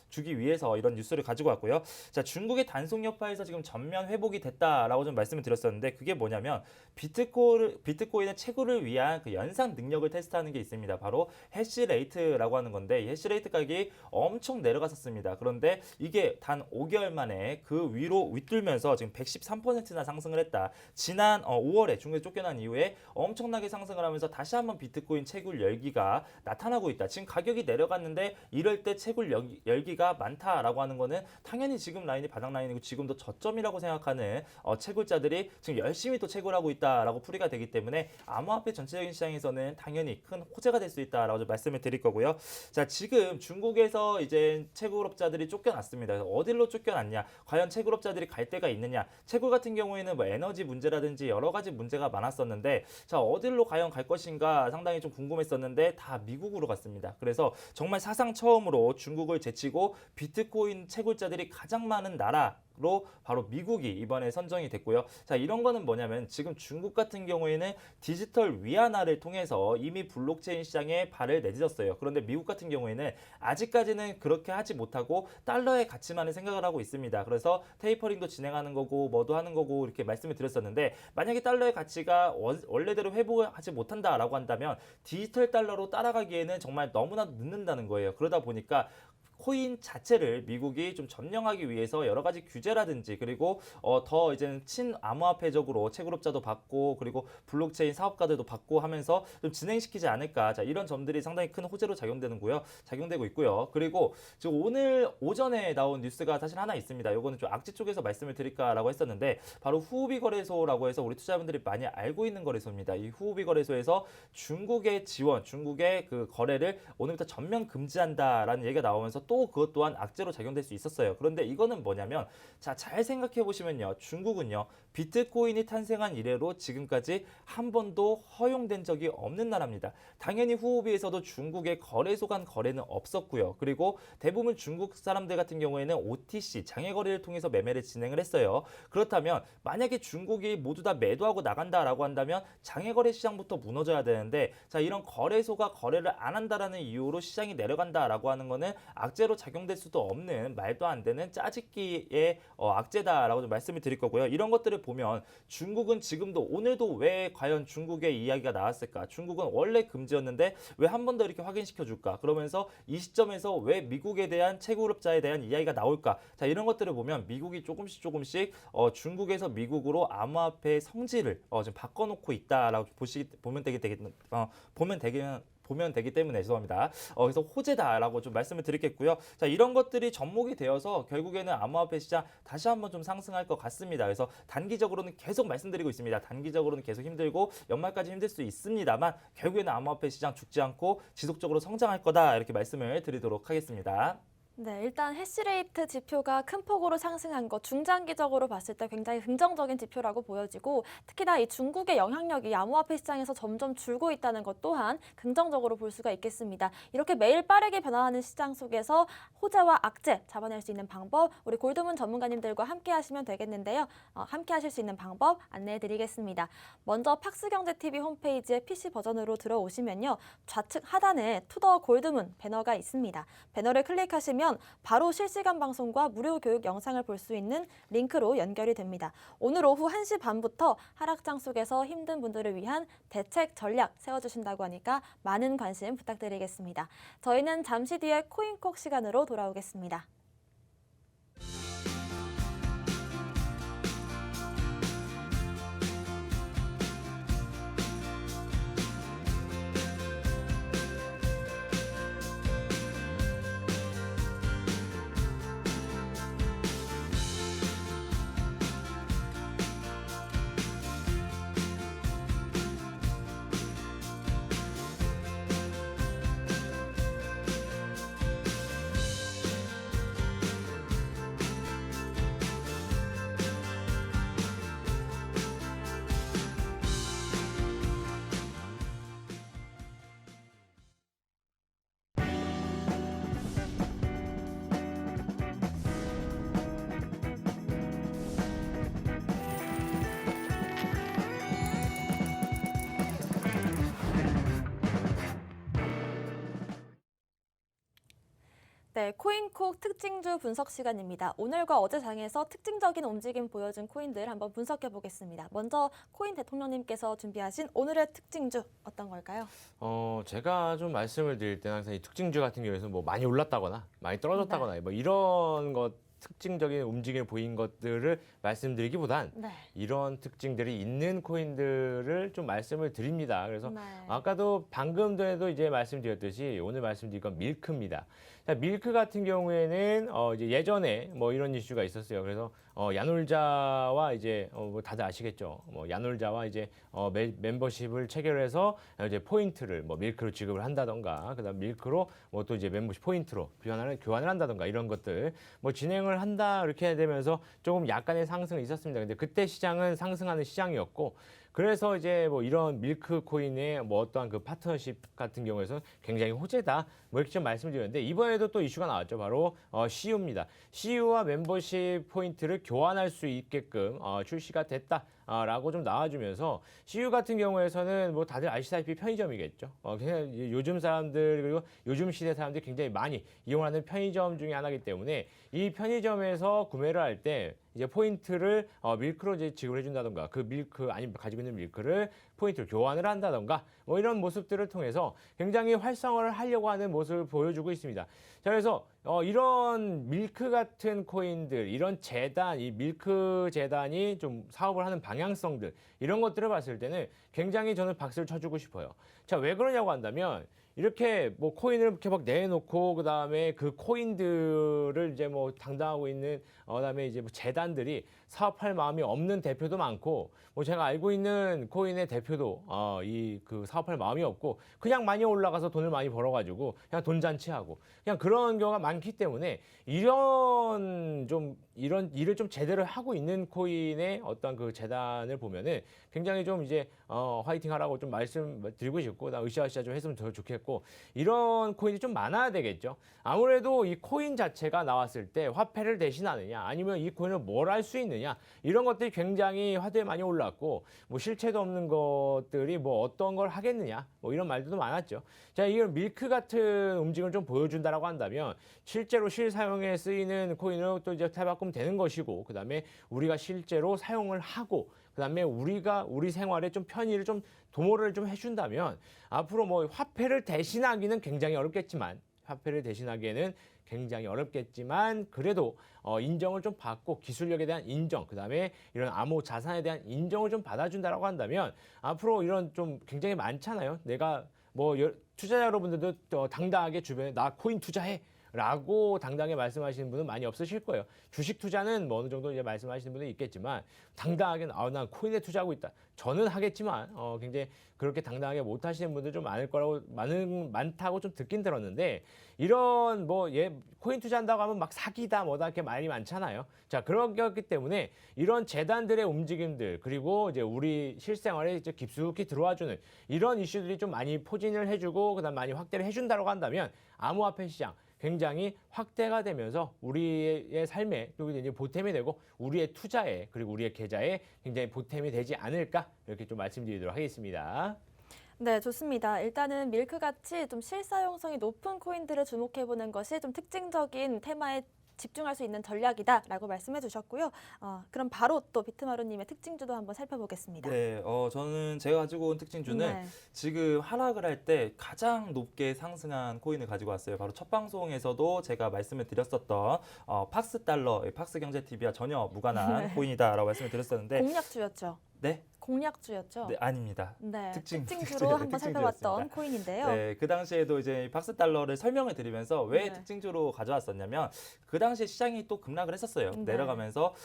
주기 위해서 이런 뉴스를 가지고 왔고요. 자, 중국의 단속 여파에서 지금 전면 회복이 됐다라고 좀 말씀을 드렸었는데 그게 뭐냐면 비트코인의 채굴을 위한 그 연산 능력을 테스트하는 게 있습니다. 바로 해시레이트라고 하는 건데 이 해시레이트 가격이 엄청 내려갔었습니다. 그런데 이게 단 5개월 만에 그 위로 윗돌면서 지금 113%나 상승을 했다. 지난 5월에 중국에 쫓겨난 이후에 엄청나게 상승을 하면서 다시 한번 비트코인 채굴 열기가 나타나고 있다. 지금 가격이 내려갔는데 이럴 때 채굴 열기가 많다라고 하는 거는 당연히 지금 라인이 바닥 라인이고 지금도 저점이라고 생각하는 채굴자들이 지금 열심히 또 채굴하고 있다라고 풀이가 되기 때문에 암호화폐 전체적인 시장에서는 당연히 큰 호재가 될 수 있다라고 좀 말씀을 드릴 거고요. 자, 지금 중국에서 이제 채굴업자들이 쫓겨났습니다. 어디로 쫓겨났냐? 과연 채굴업자들이 갈 데가 있느냐? 채굴 같은 경우에는 뭐 에너지 문제라든지 여러 가지 문제가 많았었는데 자, 어디로 과연 갈 것인가 상당히 좀 궁금했었는데 다 미국으로 갔습니다. 그래서 정말 사상 처음으로 중국을 제치고 비트코인 채굴자들이 가장 많은 나라로 바로 미국이 이번에 선정이 됐고요. 자, 이런 거는 뭐냐면 지금 중국 같은 경우에는 디지털 위안화를 통해서 이미 블록체인 시장에 발을 내딛었어요. 그런데 미국 같은 경우에는 아직까지는 그렇게 하지 못하고 달러의 가치만을 생각을 하고 있습니다. 그래서 테이퍼링도 진행하는 거고 뭐도 하는 거고 이렇게 말씀을 드렸었는데 만약에 달러의 가치가 원래대로 회복하지 못한다라고 한다면 디지털 달러로 따라가기에는 정말 너무나도 늦는다는 거예요. 그러다 보니까 코인 자체를 미국이 좀 점령하기 위해서 여러 가지 규제라든지 그리고 더 이제는 친암호화폐적으로 채굴업자도 받고 그리고 블록체인 사업가들도 받고 하면서 좀 진행시키지 않을까. 자, 이런 점들이 상당히 큰 호재로 작용되고 있고요. 그리고 지금 오늘 오전에 나온 뉴스가 사실 하나 있습니다. 요거는 좀 악재 쪽에서 말씀을 드릴까라고 했었는데 바로 후오비 거래소라고 해서 우리 투자자분들이 많이 알고 있는 거래소입니다. 이 후오비 거래소에서 중국의 지원, 중국의 그 거래를 오늘부터 전면 금지한다라는 얘기가 나오면서 또 그것 또한 악재로 작용될 수 있었어요. 그런데 이거는 뭐냐면 자, 잘 생각해 보시면요. 중국은요. 비트코인이 탄생한 이래로 지금까지 한 번도 허용된 적이 없는 나라입니다. 당연히 후오비에서도 중국의 거래소 간 거래는 없었고요. 그리고 대부분 중국 사람들 같은 경우에는 OTC, 장외 거래를 통해서 매매를 진행을 했어요. 그렇다면 만약에 중국이 모두 다 매도하고 나간다라고 한다면 장외 거래 시장부터 무너져야 되는데 자, 이런 거래소가 거래를 안 한다라는 이유로 시장이 내려간다라고 하는 거는 악재로 작용될 수도 없는 말도 안 되는 짜깁기의 악재다라고 좀 말씀을 드릴 거고요. 이런 것들을 보면 중국은 지금도 오늘도 왜 과연 중국의 이야기가 나왔을까? 중국은 원래 금지였는데 왜 한 번 더 이렇게 확인시켜 줄까? 그러면서 이 시점에서 왜 미국에 대한 채굴업자에 대한 이야기가 나올까? 자, 이런 것들을 보면 미국이 조금씩 중국에서 미국으로 암호화폐의 성질을 좀 바꿔놓고 있다라고 보면 되기 때문에 죄송합니다. 그래서 호재다라고 좀 말씀을 드리겠고요. 자, 이런 것들이 접목이 되어서 결국에는 암호화폐 시장 다시 한번 좀 상승할 것 같습니다. 그래서 단기적으로는 계속 말씀드리고 있습니다. 단기적으로는 계속 힘들고 연말까지 힘들 수 있습니다만 결국에는 암호화폐 시장 죽지 않고 지속적으로 성장할 거다 이렇게 말씀을 드리도록 하겠습니다. 네, 일단 해시레이트 지표가 큰 폭으로 상승한 것 중장기적으로 봤을 때 굉장히 긍정적인 지표라고 보여지고 특히나 이 중국의 영향력이 암호화폐 시장에서 점점 줄고 있다는 것 또한 긍정적으로 볼 수가 있겠습니다. 이렇게 매일 빠르게 변화하는 시장 속에서 호재와 악재 잡아낼 수 있는 방법 우리 골드문 전문가님들과 함께 하시면 되겠는데요. 함께 하실 수 있는 방법 안내해 드리겠습니다. 먼저 팍스경제TV 홈페이지에 PC 버전으로 들어오시면요. 좌측 하단에 투더 골드문 배너가 있습니다. 배너를 클릭하시면 바로 실시간 방송과 무료 교육 영상을 볼 수 있는 링크로 연결이 됩니다. 오늘 오후 1시 반부터 하락장 속에서 힘든 분들을 위한 대책 전략 세워주신다고 하니까 많은 관심 부탁드리겠습니다. 저희는 잠시 뒤에 코인콕 시간으로 돌아오겠습니다. 네, 코인콕 특징주 분석 시간입니다. 오늘과 어제 장에서 특징적인 움직임 보여준 코인들 한번 분석해 보겠습니다. 먼저 코인 대통령님께서 준비하신 오늘의 특징주 어떤 걸까요? 제가 좀 말씀을 드릴 때는 항상 이 특징주 같은 경우에는 뭐 많이 올랐다거나 많이 떨어졌다거나 뭐 이런 것 특징적인 움직임을 보인 것들을 말씀드리기보단 네. 이런 특징들이 있는 코인들을 좀 말씀을 드립니다. 그래서 네. 아까도 방금 전에도 이제 말씀드렸듯이 오늘 말씀드릴 건 밀크입니다. 자, 밀크 같은 경우에는 이제 예전에 뭐 이런 이슈가 있었어요. 그래서 야놀자와 이제 뭐 다들 아시겠죠. 뭐 야놀자와 이제 멤버십을 체결해서 이제 포인트를 뭐 밀크로 지급을 한다던가, 그다음 밀크로 뭐 또 이제 멤버십 포인트로 교환을 한다던가 이런 것들 뭐 진행을 한다 이렇게 되면서 조금 약간의 상승이 있었습니다. 근데 그때 시장은 상승하는 시장이었고. 그래서 이제 뭐 이런 밀크 코인의 뭐 어떠한 그 파트너십 같은 경우에서 굉장히 호재다 뭐 이렇게 좀 말씀드렸는데 이번에도 또 이슈가 나왔죠. 바로 CU입니다. CU와 멤버십 포인트를 교환할 수 있게끔 출시가 됐다. 라고 좀 나와주면서 CU 같은 경우에서는 뭐 다들 아시다시피 편의점이겠죠. 그냥 요즘 사람들 그리고 요즘 시대 사람들이 굉장히 많이 이용하는 편의점 중에 하나이기 때문에 이 편의점에서 구매를 할 때 이제 포인트를 밀크로 이제 지급을 해준다던가 그 밀크 아니면 가지고 있는 밀크를 포인트를 교환을 한다던가 뭐 이런 모습들을 통해서 굉장히 활성화를 하려고 하는 모습을 보여주고 있습니다. 자, 그래서 이런 밀크 같은 코인들, 이런 재단, 이 밀크 재단이 좀 사업을 하는 방향성들 이런 것들을 봤을 때는 굉장히 저는 박수를 쳐주고 싶어요. 자, 왜 그러냐고 한다면 이렇게 뭐 코인을 이렇게 막 내놓고 그다음에 그 코인들을 이제 뭐 당당하고 있는 그다음에 이제 뭐 재단들이 사업할 마음이 없는 대표도 많고 뭐 제가 알고 있는 코인의 대표도 이 그 사업할 마음이 없고 그냥 많이 올라가서 돈을 많이 벌어가지고 그냥 돈 잔치하고 그냥 그런 경우가 많기 때문에 이런 일을 좀 제대로 하고 있는 코인의 어떤 그 재단을 보면은 굉장히 좀 이제 화이팅하라고 좀 말씀드리고 싶고 나 으쌰으쌰 좀 했으면 더 좋겠고. 됐고 이런 코인이 좀 많아야 되겠죠. 아무래도 이 코인 자체가 나왔을 때 화폐를 대신하느냐 아니면 이 코인을 뭘 할 수 있느냐 이런 것들이 굉장히 화두에 많이 올랐고 뭐 실체도 없는 것들이 뭐 어떤 걸 하겠느냐 뭐 이런 말들도 많았죠. 자, 이런 밀크 같은 움직임을 좀 보여준다라고 한다면 실제로 실사용에 쓰이는 코인으로 또 이제 탈바꿈 되는 것이고 그다음에 우리가 실제로 사용을 하고 그다음에 우리가 우리 생활에 좀 편의를 좀 도모를 좀 해준다면 앞으로 뭐 화폐를 대신하기는 굉장히 어렵겠지만 그래도 인정을 좀 받고 기술력에 대한 인정, 그다음에 이런 암호 자산에 대한 인정을 좀 받아준다라고 한다면 앞으로 이런 좀 굉장히 많잖아요. 내가 뭐 투자자 여러분들도 당당하게 주변에 나 코인 투자해. 라고 당당하게 말씀하시는 분은 많이 없으실 거예요. 주식 투자는 뭐 어느 정도 이제 말씀하시는 분은 있겠지만 당당하게 난 코인에 투자하고 있다. 저는 하겠지만 굉장히 그렇게 당당하게 못 하시는 분들 좀 많을 거라고 많다고 좀 듣긴 들었는데 이런 뭐 코인 투자한다고 하면 막 사기다 뭐다 이렇게 말이 많잖아요. 자, 그렇기 때문에 이런 재단들의 움직임들 그리고 이제 우리 실생활에 이제 깊숙이 들어와주는 이런 이슈들이 좀 많이 포진을 해주고 그다음 많이 확대를 해준다고 한다면 암호화폐 시장 굉장히 확대가 되면서 우리의 삶에 또 이제 보탬이 되고 우리의 투자에 그리고 우리의 계좌에 굉장히 보탬이 되지 않을까 이렇게 좀 말씀드리도록 하겠습니다. 네, 좋습니다. 일단은 밀크같이 좀 실사용성이 높은 코인들을 주목해보는 것이 좀 특징적인 테마에 집중할 수 있는 전략이다라고 말씀해 주셨고요. 그럼 바로 또 비트마루님의 특징주도 한번 살펴보겠습니다. 네, 저는 제가 가지고 온 특징주는 네. 지금 하락을 할 때 가장 높게 상승한 코인을 가지고 왔어요. 바로 첫 방송에서도 제가 말씀을 드렸었던 팍스 달러, 팍스 경제 TV와 전혀 무관한 코인이다라고 말씀을 드렸었는데, 공략주였죠. 네, 공략주였죠. 네 아닙니다. 네, 특징주였습니다. 특징주로 한번 살펴봤던 코인인데요. 네, 그 당시에도 이제 박스 달러를 설명을 드리면서 왜 네. 특징주로 가져왔었냐면 그 당시에 시장이 또 급락을 했었어요. 네. 내려가면서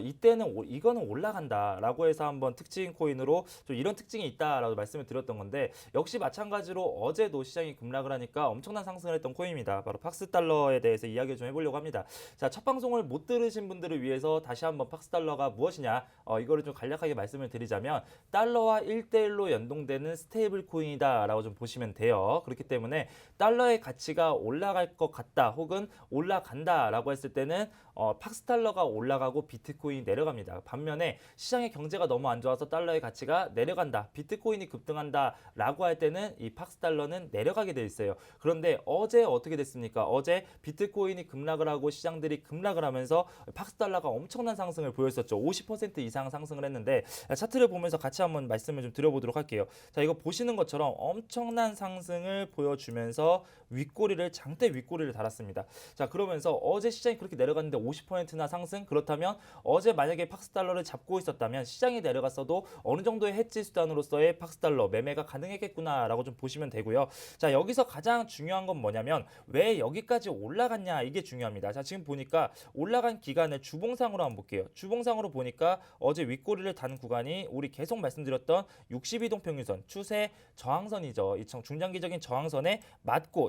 이때는 이거는 올라간다라고 해서 한번 특징 코인으로 좀 이런 특징이 있다라고 말씀을 드렸던 건데 역시 마찬가지로 어제도 시장이 급락을 하니까 엄청난 상승을 했던 코인입니다. 바로 박스 달러에 대해서 이야기를 좀 해보려고 합니다. 자, 첫 방송을 못 들으신 분들을 위해서 다시 한번 박스 달러가 무엇이냐 이거를 좀 간략하게 말씀을 드리자면 달러와 1대1로 연동되는 스테이블 코인이다라고 좀 보시면 돼요. 그렇기 때문에 달러의 가치가 올라갈 것 같다 혹은 올라간다라고 했을 때는 팍스 달러가 올라가고 비트코인이 내려갑니다. 반면에 시장의 경제가 너무 안 좋아서 달러의 가치가 내려간다, 비트코인이 급등한다라고 할 때는 이 팍스 달러는 내려가게 돼 있어요. 그런데 어제 어떻게 됐습니까? 어제 비트코인이 급락을 하고 시장들이 급락을 하면서 팍스 달러가 엄청난 상승을 보였었죠. 50% 이상 상승을 했는데 차트를 보면서 같이 한번 말씀을 좀 드려보도록 할게요. 자, 이거 보시는 것처럼 엄청난 상승을 보여주면서 장대 윗꼬리를 달았습니다. 자, 그러면서 어제 시장이 그렇게 내려갔는데 50%나 상승? 그렇다면 어제 만약에 팍스 달러를 잡고 있었다면 시장이 내려갔어도 어느 정도의 해지 수단으로서의 팍스 달러 매매가 가능했겠구나라고 좀 보시면 되고요. 자, 여기서 가장 중요한 건 뭐냐면 왜 여기까지 올라갔냐 이게 중요합니다. 자, 지금 보니까 올라간 기간을 주봉상으로 한번 볼게요. 주봉상으로 보니까 어제 윗꼬리를 단 구간이 우리 계속 말씀드렸던 62동 평균선 추세 저항선이죠. 이 중장기적인 저항선에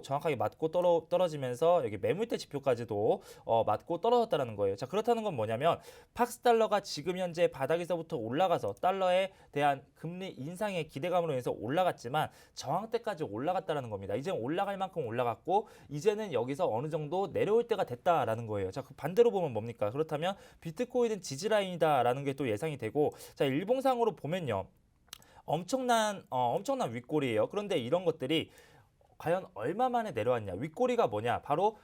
정확하게 맞고 떨어지면서 여기 매물대 지표까지도 맞고 떨어졌다는 거예요. 자, 그렇다는 건 뭐냐면 팍스 달러가 지금 현재 바닥에서부터 올라가서 달러에 대한 금리 인상의 기대감으로 인해서 올라갔지만 저항대까지 올라갔다는 겁니다. 이제 올라갈 만큼 올라갔고 이제는 여기서 어느 정도 내려올 때가 됐다라는 거예요. 자, 그 반대로 보면 뭡니까? 그렇다면 비트코인은 지지라인이다라는 게 또 예상이 되고, 자, 일봉상으로 보면요. 엄청난 윗꼬리예요. 그런데 이런 것들이 과연 얼마 만에 내려왔냐? 윗꼬리가 뭐냐? 바로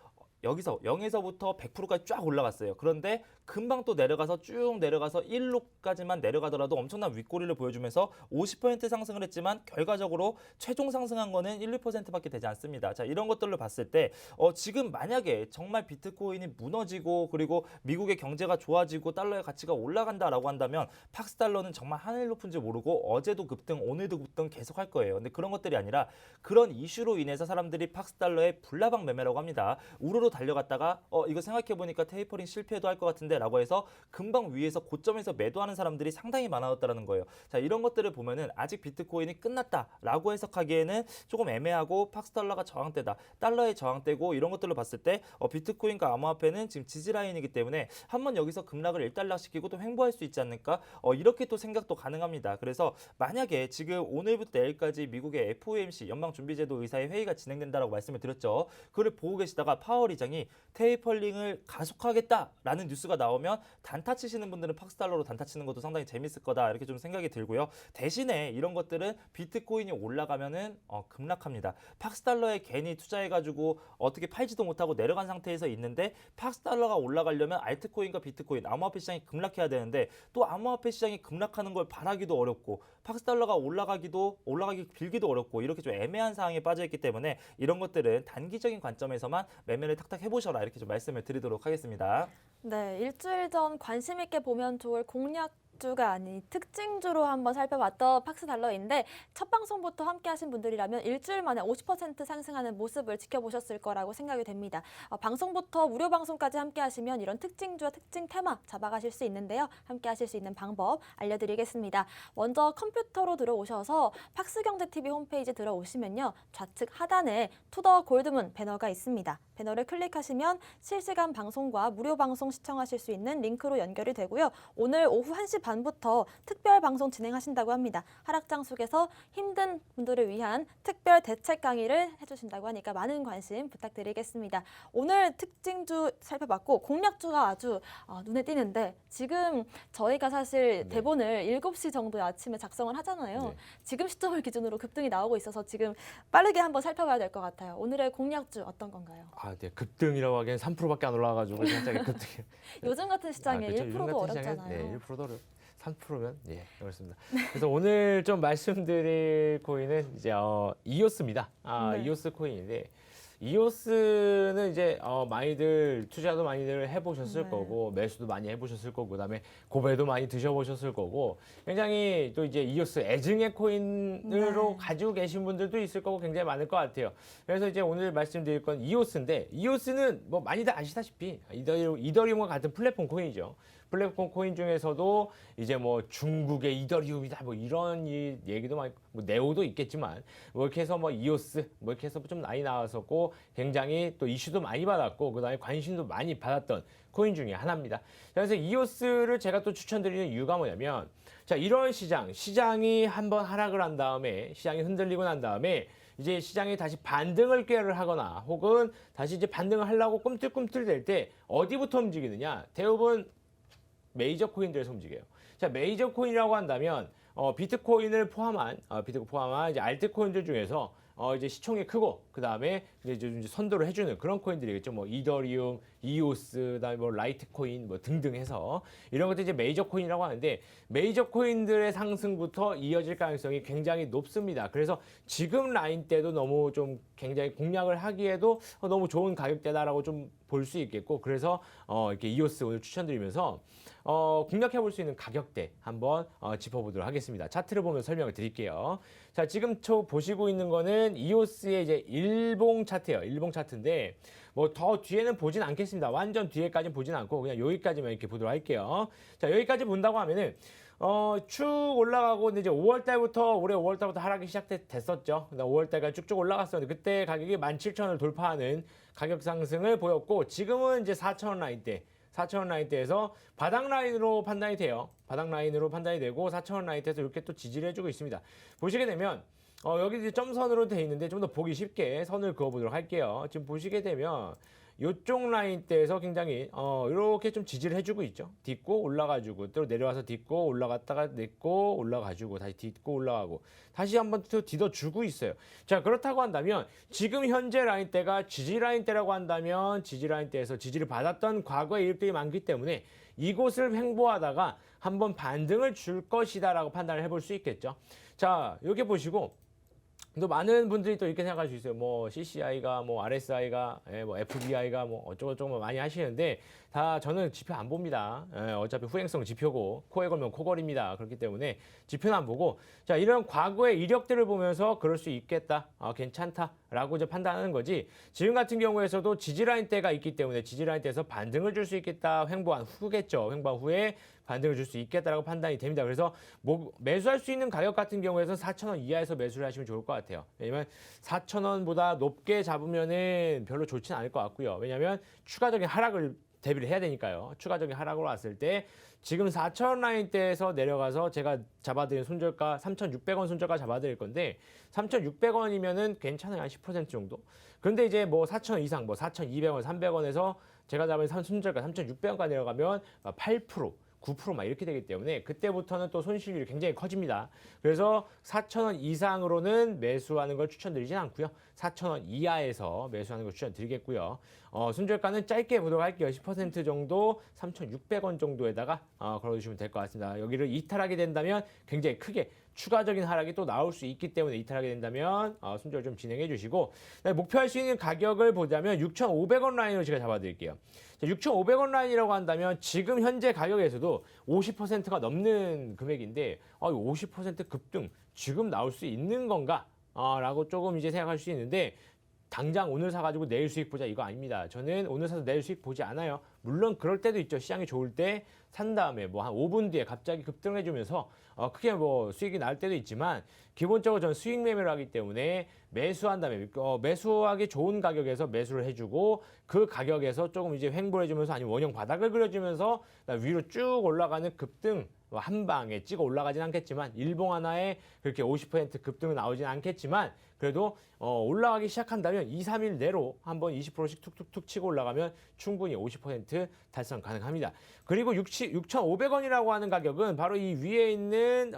여기서 0에서부터 100%까지 쫙 올라갔어요. 그런데 금방 또 내려가서 쭉 내려가서 1로까지만 내려가더라도 엄청난 윗꼬리를 보여주면서 50% 상승을 했지만 결과적으로 최종 상승한 거는 1, 2%밖에 되지 않습니다. 자, 이런 것들로 봤을 때 지금 만약에 정말 비트코인이 무너지고 그리고 미국의 경제가 좋아지고 달러의 가치가 올라간다라고 한다면 팍스 달러는 정말 하늘 높은 줄 모르고 어제도 급등, 오늘도 급등 계속 할 거예요. 근데 그런 것들이 아니라 그런 이슈로 인해서 사람들이 팍스 달러의 불나방 매매라고 합니다. 우르르 달려갔다가 이거 생각해보니까 테이퍼링 실패도 할 것 같은데 라고 해서 금방 위에서 고점에서 매도하는 사람들이 상당히 많아졌다는 거예요. 자, 이런 것들을 보면은 아직 비트코인이 끝났다라고 해석하기에는 조금 애매하고 팍스달러가 저항대다, 달러의 저항대고 이런 것들로 봤을 때 비트코인과 암호화폐는 지금 지지라인이기 때문에 한번 여기서 급락을 1달러시키고 또 횡보할 수 있지 않을까? 이렇게 또 생각도 가능합니다. 그래서 만약에 지금 오늘부터 내일까지 미국의 FOMC 연방준비제도 의사의 회의가 진행된다라고 말씀을 드렸죠. 그걸 보고 계시다가 파월 의장이 테이퍼링을 가속하겠다라는 뉴스가 나오면 단타 치시는 분들은 팍스달러로 단타 치는 것도 상당히 재밌을 거다 이렇게 좀 생각이 들고요. 대신에 이런 것들은 비트코인이 올라가면은 급락합니다. 팍스달러에 괜히 투자해가지고 어떻게 팔지도 못하고 내려간 상태에서 있는데 팍스달러가 올라가려면 알트코인과 비트코인, 암호화폐 시장이 급락해야 되는데 또 암호화폐 시장이 급락하는 걸 바라기도 어렵고 팍스달러가 올라가기 빌기도 어렵고 이렇게 좀 애매한 상황에 빠져있기 때문에 이런 것들은 단기적인 관점에서만 매매를 탁탁 해보셔라 이렇게 좀 말씀을 드리도록 하겠습니다. 네, 일주일 전 관심 있게 보면 좋을 공략주가 아닌 특징주로 한번 살펴봤던 팍스달러인데 첫 방송부터 함께 하신 분들이라면 일주일 만에 50% 상승하는 모습을 지켜보셨을 거라고 생각이 됩니다. 방송부터 무료 방송까지 함께 하시면 이런 특징주와 특징 테마 잡아가실 수 있는데요. 함께 하실 수 있는 방법 알려드리겠습니다. 먼저 컴퓨터로 들어오셔서 팍스경제TV 홈페이지 들어오시면요. 좌측 하단에 투더 골드문 배너가 있습니다. 배너를 클릭하시면 실시간 방송과 무료 방송 시청하실 수 있는 링크로 연결이 되고요. 오늘 오후 1시 반부터 특별 방송 진행하신다고 합니다. 하락장 속에서 힘든 분들을 위한 특별 대책 강의를 해주신다고 하니까 많은 관심 부탁드리겠습니다. 오늘 특징주 살펴봤고 공략주가 아주 눈에 띄는데 지금 저희가 사실 대본을 7시 정도에 아침에 작성을 하잖아요. 네. 지금 시점을 기준으로 급등이 나오고 있어서 지금 빠르게 한번 살펴봐야 될 것 같아요. 오늘의 공략주 어떤 건가요? 네. 급등이라고 하기엔 3%밖에 안 올라가가지고 살짝 급등. 요즘 같은 시장에 그렇죠. 1%도 어렵잖아요. 네, 1%도 어렵. 3%면 그렇습니다. 그래서 오늘 좀 말씀드릴 코인은 이제 이오스입니다. 네. 이오스 코인인데 이오스는 이제 많이들 투자도 많이들 해보셨을 네. 거고 매수도 많이 해보셨을 거고 그다음에 고배도 많이 드셔보셨을 거고 굉장히 또 이제 이오스 애증의 코인으로 네. 가지고 계신 분들도 있을 거고 굉장히 많을 것 같아요. 그래서 이제 오늘 말씀드릴 건 이오스인데 이오스는 뭐 많이들 아시다시피 이더리움과 같은 플랫폼 코인이죠. 플랫폼 코인 중에서도 이제 뭐 중국의 이더리움이다 뭐 이런 얘기도 많이 뭐 네오도 있겠지만 뭐 이렇게 해서 뭐 이오스 뭐 이렇게 해서 좀 많이 나왔었고 굉장히 또 이슈도 많이 받았고 그다음에 관심도 많이 받았던 코인 중에 하나입니다. 그래서 이오스를 제가 또 추천드리는 이유가 뭐냐면 자 이런 시장이 한번 하락을 한 다음에 시장이 흔들리고 난 다음에 이제 시장이 다시 반등을 꾀를 하거나 혹은 다시 이제 반등을 하려고 꿈틀꿈틀 될 때 어디부터 움직이느냐 대부분 메이저 코인들에서 움직여요. 자, 메이저 코인이라고 한다면 비트코인을 포함한 이제 알트코인들 중에서 이제 시총이 크고 그다음에 이제 선도를 해주는 그런 코인들이겠죠. 뭐 이더리움, 이오스, 그다음에 뭐 라이트코인 뭐 등등 해서 이런 것들 이제 메이저 코인이라고 하는데 메이저 코인들의 상승부터 이어질 가능성이 굉장히 높습니다. 그래서 지금 라인 때도 너무 좀 굉장히 공략을 하기에도 너무 좋은 가격대다라고 좀 볼 수 있겠고 그래서 이렇게 이오스 오늘 추천드리면서 공략해 볼 수 있는 가격대 한번 짚어보도록 하겠습니다. 차트를 보면서 설명을 드릴게요. 자, 지금 보시고 있는 거는 이오스의 이제 일봉 차트예요. 일봉 차트인데 뭐 더 뒤에는 보진 않겠습니다. 완전 뒤에까지는 보진 않고 그냥 여기까지만 이렇게 보도록 할게요. 자, 여기까지 본다고 하면은 쭉 올라가고 근데 이제 5월 달부터 올해 5월 달부터 하락이 시작됐었죠. 5월 달까지 쭉쭉 올라갔었는데 그때 가격이 17,000을 돌파하는 가격 상승을 보였고 지금은 이제 4,000원 라인대 4,000원 라인대에서 바닥 라인으로 판단이 돼요. 바닥 라인으로 판단이 되고 4,000원 라인대에서 이렇게 또 지지를 해주고 있습니다. 보시게 되면 여기 이제 점선으로 돼 있는데 좀 더 보기 쉽게 선을 그어보도록 할게요. 지금 보시게 되면 이쪽 라인대에서 굉장히 이렇게 좀 지지를 해주고 있죠. 딛고 올라가지고 또 내려와서 딛고 올라갔다가 냈고 올라가지고 다시 딛고 올라가고 다시 한번 또 딛어주고 있어요. 자 그렇다고 한다면 지금 현재 라인대가 지지 라인대라고 한다면 지지 라인대에서 지지를 받았던 과거의 이력들이 많기 때문에 이곳을 횡보하다가 한번 반등을 줄 것이다라고 판단을 해볼 수 있겠죠. 자 여기 보시고 또 많은 분들이 또 이렇게 생각할 수 있어요. 뭐 CCI가 뭐 RSI가 뭐 FBI가 뭐 어쩌고저쩌고 많이 하시는데 다 저는 지표 안 봅니다. 어차피 후행성 지표고 코에 걸면 코걸입니다. 그렇기 때문에 지표는 안 보고 자 이런 과거의 이력들을 보면서 그럴 수 있겠다. 괜찮다. 라고 이제 판단하는 거지. 지금 같은 경우에서도 지지라인 대가 있기 때문에 지지라인 대에서 반등을 줄 수 있겠다. 횡보한 후겠죠. 횡보한 후에 반등을 줄 수 있겠다라고 판단이 됩니다. 그래서 매수할 수 있는 가격 같은 경우에는 4,000원 이하에서 매수를 하시면 좋을 것 같아요. 왜냐면 4,000원보다 높게 잡으면은 별로 좋지는 않을 것 같고요. 왜냐면 추가적인 하락을 대비를 해야 되니까요. 추가적인 하락으로 왔을 때 지금 4,000원 라인대에서 내려가서 제가 잡아드린 손절가 3,600원 손절가 잡아드릴 건데 3,600원이면은 괜찮아요. 한 10% 정도. 그런데 이제 뭐 4,000원 이상 뭐 4,200원, 300원에서 제가 잡은 손절가 3,600원까지 내려가면 8%, 9%막 이렇게 되기 때문에 그때부터는 또 손실률이 굉장히 커집니다. 그래서 4,000원 이상으로는 매수하는 걸 추천드리진 않고요. 4,000원 이하에서 매수하는 걸 추천드리겠고요. 손절가는 짧게 보도록 할게요. 10% 정도 3,600원 정도에다가 걸어주시면 될 것 같습니다. 여기를 이탈하게 된다면 굉장히 크게 추가적인 하락이 또 나올 수 있기 때문에 이탈하게 된다면 손절 좀 진행해 주시고 목표할 수 있는 가격을 보자면 6,500원 라인으로 제가 잡아드릴게요. 6,500원 라인이라고 한다면 지금 현재 가격에서도 50%가 넘는 금액인데 50% 급등 지금 나올 수 있는 건가? 라고 조금 이제 생각할 수 있는데 당장 오늘 사가지고 내일 수익 보자 이거 아닙니다. 저는 오늘 사서 내일 수익 보지 않아요. 물론 그럴 때도 있죠. 시장이 좋을 때 산 다음에 뭐 한 5분 뒤에 갑자기 급등을 해주면서 크게 뭐 수익이 날 때도 있지만 기본적으로 저는 수익 매매를 하기 때문에 매수한 다음에 매수하기 좋은 가격에서 매수를 해주고 그 가격에서 조금 이제 횡보를 해주면서 아니면 원형 바닥을 그려주면서 위로 쭉 올라가는 급등 한 방에 찍어 올라가진 않겠지만 일봉 하나에 그렇게 50% 급등은 나오진 않겠지만 그래도 올라가기 시작한다면 2, 3일 내로 한번 20%씩 툭툭툭 치고 올라가면 충분히 50% 달성 가능합니다. 그리고 6,500원이라고 하는 가격은 바로 이 위에 있는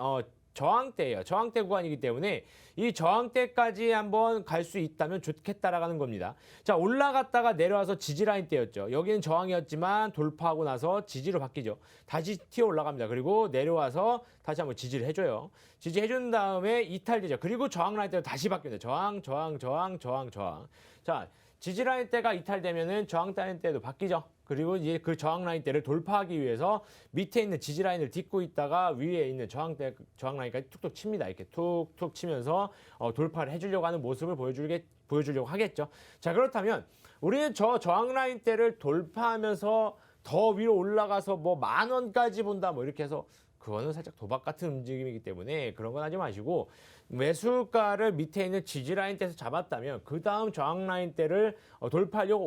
저항대예요. 저항대 구간이기 때문에 이 저항대까지 한번 갈 수 있다면 좋겠다라는 겁니다. 자, 올라갔다가 내려와서 지지라인대였죠. 여기는 저항이었지만 돌파하고 나서 지지로 바뀌죠. 다시 튀어 올라갑니다. 그리고 내려와서 다시 한번 지지를 해줘요. 지지해준 다음에 이탈되죠. 그리고 저항라인대로 다시 바뀝니다. 저항, 저항, 저항, 저항, 저항. 자, 지지라인대가 이탈되면은 저항라인대도 바뀌죠. 그리고 이제 그 저항라인대를 돌파하기 위해서 밑에 있는 지지라인을 딛고 있다가 위에 있는 저항라인까지 툭툭 칩니다. 이렇게 툭툭 치면서 돌파를 해주려고 하는 모습을 보여주려고 하겠죠. 자, 그렇다면 우리는 저 저항라인대를 돌파하면서 더 위로 올라가서 뭐 10,000원까지 본다 뭐 이렇게 해서 그거는 살짝 도박 같은 움직임이기 때문에 그런 건 하지 마시고 매수가를 밑에 있는 지지라인대에서 잡았다면 그 다음 저항라인대를 돌파하려고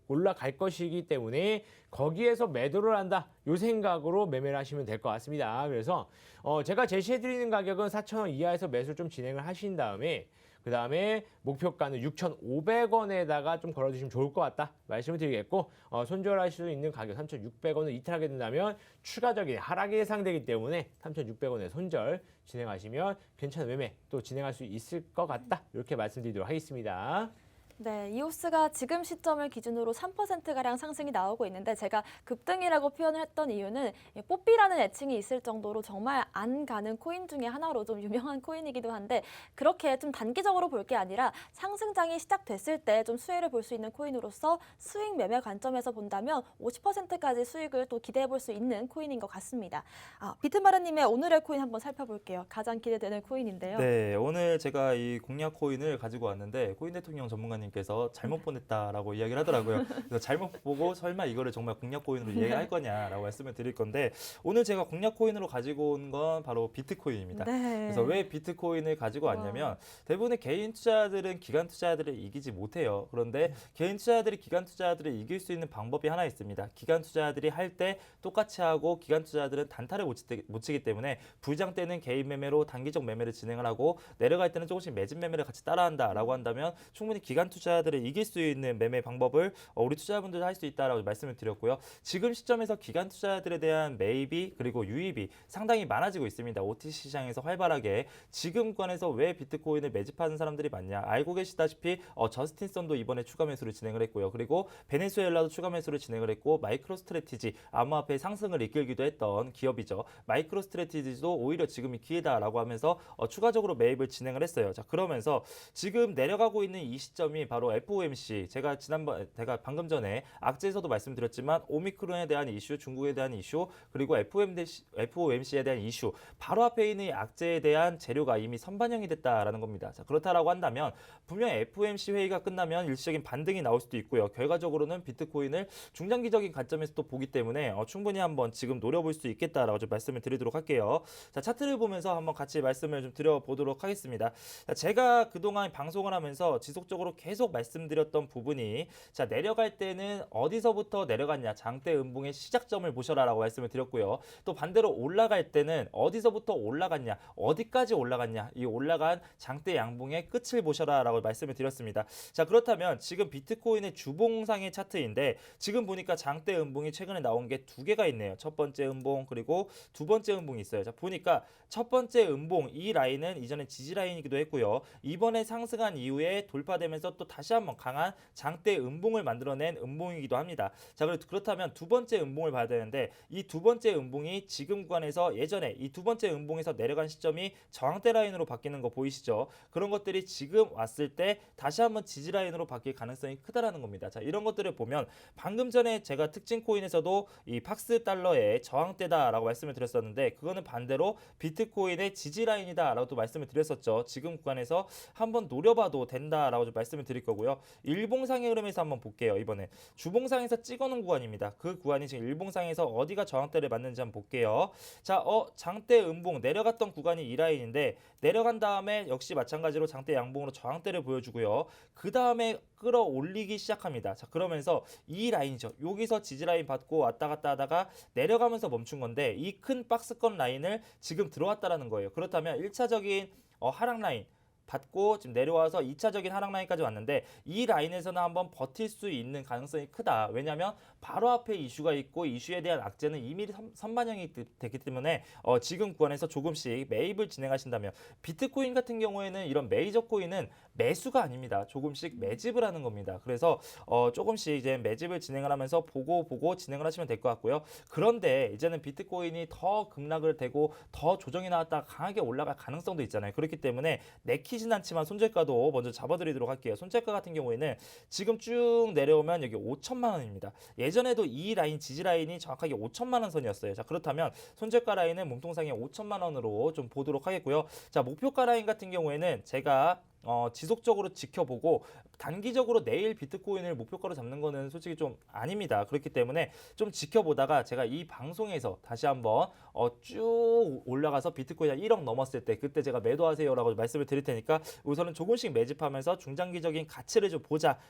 올라갈 것이기 때문에 거기에서 매도를 한다. 이 생각으로 매매를 하시면 될 것 같습니다. 그래서 제가 제시해드리는 가격은 4,000원 이하에서 매수를 좀 진행을 하신 다음에 그 다음에 목표가는 6,500원에다가 좀 걸어주시면 좋을 것 같다 말씀을 드리겠고 손절하실 수 있는 가격 3,600원을 이탈하게 된다면 추가적인 하락이 예상되기 때문에 3,600원의 손절 진행하시면 괜찮은 매매 또 진행할 수 있을 것 같다 이렇게 말씀드리도록 하겠습니다. 네, 이오스가 지금 시점을 기준으로 3%가량 상승이 나오고 있는데 제가 급등이라고 표현을 했던 이유는 뽀삐라는 애칭이 있을 정도로 정말 안 가는 코인 중에 하나로 좀 유명한 코인이기도 한데 그렇게 좀 단기적으로 볼 게 아니라 상승장이 시작됐을 때 좀 수혜를 볼 수 있는 코인으로서 수익 매매 관점에서 본다면 50%까지 수익을 또 기대해 볼 수 있는 코인인 것 같습니다. 비트마르님의 오늘의 코인 한번 살펴볼게요. 가장 기대되는 코인인데요. 네, 오늘 제가 이 공략 코인을 가지고 왔는데 코인 대통령 전문가님 께서 잘못 보냈다라고 이야기를 하더라고요. 그래서 잘못 보고 설마 이거를 정말 공략 코인으로 이해할 거냐라고 말씀을 드릴 건데 오늘 제가 공략 코인으로 가지고 온 건 바로 비트코인입니다. 네. 그래서 왜 비트코인을 가지고 왔냐면 대부분의 개인 투자들은 기관 투자들을 이기지 못해요. 그런데 개인 투자들이 기관 투자들을 이길 수 있는 방법이 하나 있습니다. 기관 투자들이 할 때 똑같이 하고 기관 투자들은 단타를 못 치기 때문에 부장 때는 개인 매매로 단기적 매매를 진행을 하고 내려갈 때는 조금씩 매집 매매를 같이 따라한다라고 한다면 충분히 기관 투자들을 이길 수 있는 매매 방법을 우리 투자자분들 할 수 있다라고 말씀을 드렸고요. 지금 시점에서 기관 투자들에 대한 매입이 그리고 유입이 상당히 많아지고 있습니다. OTC 시장에서 활발하게 지금 관에서 왜 비트코인을 매집하는 사람들이 많냐? 알고 계시다시피 저스틴 선도 이번에 추가 매수를 진행을 했고요. 그리고 베네수엘라도 추가 매수를 진행을 했고 마이크로 스트래티지 암호화폐 상승을 이끌기도 했던 기업이죠. 마이크로 스트래티지도 오히려 지금이 기회다라고 하면서 추가적으로 매입을 진행을 했어요. 자, 그러면서 지금 내려가고 있는 이 시점이 관점이 바로 FOMC. 제가 방금 전에 악재에서도 말씀드렸지만 오미크론에 대한 이슈, 중국에 대한 이슈, 그리고 FOMC에 대한 이슈, 바로 앞에 있는 이 악재에 대한 재료가 이미 선반영이 됐다라는 겁니다. 자, 그렇다라고 한다면 분명 FOMC 회의가 끝나면 일시적인 반등이 나올 수도 있고요. 결과적으로는 비트코인을 중장기적인 관점에서 또 보기 때문에 충분히 한번 지금 노려볼 수 있겠다라고 좀 말씀을 드리도록 할게요. 자, 차트를 보면서 한번 같이 말씀을 좀 드려보도록 하겠습니다. 자, 제가 그동안 방송을 하면서 지속적으로 계속 말씀드렸던 부분이, 자, 내려갈 때는 어디서부터 내려갔냐, 장대 음봉의 시작점을 보셔라라고 말씀을 드렸고요. 또 반대로 올라갈 때는 어디서부터 올라갔냐, 어디까지 올라갔냐, 이 올라간 장대 양봉의 끝을 보셔라라고 말씀을 드렸습니다. 자, 그렇다면 지금 비트코인의 주봉상의 차트인데 지금 보니까 장대 음봉이 최근에 나온 게 두 개가 있네요. 첫 번째 음봉 그리고 두 번째 음봉이 있어요. 자, 보니까 첫 번째 음봉 이 라인은 이전에 지지 라인이기도 했고요. 이번에 상승한 이후에 돌파되면서 또 다시 한번 강한 장대 음봉을 만들어낸 음봉이기도 합니다. 자, 그렇다면 두 번째 음봉을 봐야 되는데 이 두 번째 음봉이 지금 구간에서 예전에 이 두 번째 음봉에서 내려간 시점이 저항대 라인으로 바뀌는 거 보이시죠? 그런 것들이 지금 왔을 때 다시 한번 지지 라인으로 바뀔 가능성이 크다라는 겁니다. 자, 이런 것들을 보면 방금 전에 제가 특징 코인에서도 이 팍스 달러의 저항대다라고 말씀을 드렸었는데 그거는 반대로 비트코인의 지지 라인이다라고 또 말씀을 드렸었죠. 지금 구간에서 한번 노려봐도 된다라고 좀 말씀을 드릴 거고요. 일봉상의 흐름에서 한번 볼게요. 이번에 주봉상에서 찍어놓은 구간입니다. 그 구간이 지금 일봉상에서 어디가 저항대를 맞는지 한번 볼게요. 자, 장대 음봉 내려갔던 구간이 이 라인인데 내려간 다음에 역시 마찬가지로 장대 양봉으로 저항대를 보여주고요. 그 다음에 끌어올리기 시작합니다. 자, 그러면서 이 라인이죠. 여기서 지지라인 받고 왔다 갔다 하다가 내려가면서 멈춘 건데 이 큰 박스권 라인을 지금 들어왔다라는 거예요. 그렇다면 1차적인 하락 라인 받고 지금 내려와서 2차적인 하락 라인까지 왔는데 이 라인에서는 한번 버틸 수 있는 가능성이 크다. 왜냐하면 바로 앞에 이슈가 있고 이슈에 대한 악재는 이미 선반영이 됐기 때문에 지금 구간에서 조금씩 매입을 진행하신다면 비트코인 같은 경우에는 이런 메이저 코인은 매수가 아닙니다. 조금씩 매집을 하는 겁니다. 그래서 조금씩 이제 매집을 진행을 하면서 보고 진행을 하시면 될 것 같고요. 그런데 이제는 비트코인이 더 급락을 되고 더 조정이 나왔다가 강하게 올라갈 가능성도 있잖아요. 그렇기 때문에 내키진 않지만 손절가도 먼저 잡아드리도록 할게요. 손절가 같은 경우에는 지금 쭉 내려오면 여기 5천만 원입니다. 예전에도 이 라인 지지 라인이 정확하게 5천만 원 선이었어요. 자, 그렇다면 손절가 라인은 몸통상에 5천만 원으로 좀 보도록 하겠고요. 자, 목표가 라인 같은 경우에는 제가 지속적으로 지켜보고 단기적으로 내일 비트코인을 목표가로 잡는 거는 솔직히 좀 아닙니다. 그렇기 때문에 좀 지켜보다가 제가 이 방송에서 다시 한번 쭉 올라가서 비트코인이 1억 넘었을 때 그때 제가 매도하세요라고 말씀을 드릴 테니까 우선은 조금씩 매집하면서 중장기적인 가치를 좀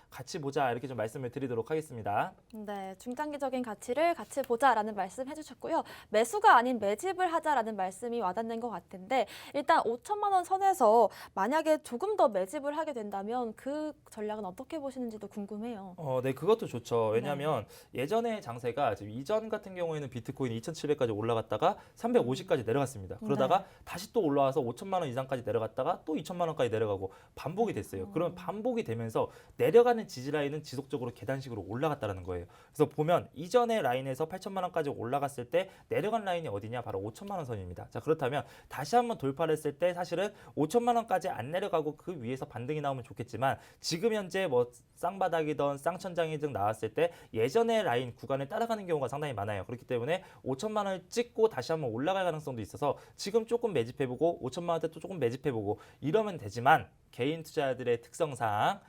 같이 보자 이렇게 좀 말씀을 드리도록 하겠습니다. 네, 중장기적인 가치를 같이 보자라는 말씀 해주셨고요. 매수가 아닌 매집을 하자라는 말씀이 와닿는 것 같은데 일단 5천만 원 선에서 만약에 조금 더 매집을 하게 된다면 그 전략은 어떻게 보시는지도 궁금해요. 네, 그것도 좋죠. 왜냐하면 예전에 장세가 지금 이전 같은 경우에는 비트코인이 2,700까지 올라갔다가 350까지 내려갔습니다. 그러다가 다시 또 올라와서 5천만 원 이상까지 내려갔다가 또 2천만 원까지 내려가고 반복이 됐어요. 그럼 반복이 되면서 내려가는 지지 라인은 지속적으로 계단식으로 올라갔다는 거예요. 그래서 보면 이전의 라인에서 8천만 원까지 올라갔을 때 내려간 라인이 어디냐? 바로 5천만 원 선입니다. 자, 그렇다면 다시 한번 돌파를 했을 때 사실은 5천만 원까지 안 내려가고 그 위에서 반등이 나오면 좋겠지만 지금 현재 뭐 쌍바닥이든 쌍천장이든 나왔을 때 예전의 라인 구간을 따라가는 경우가 상당히 많아요. 그렇기 때문에 5천만 원을 찍고 다시 한번 올라갈 가능성도 있어서 지금 조금 매집해보고 5천만 원대 또 조금 매집해보고 이러면 되지만 개인 투자자들의 특성상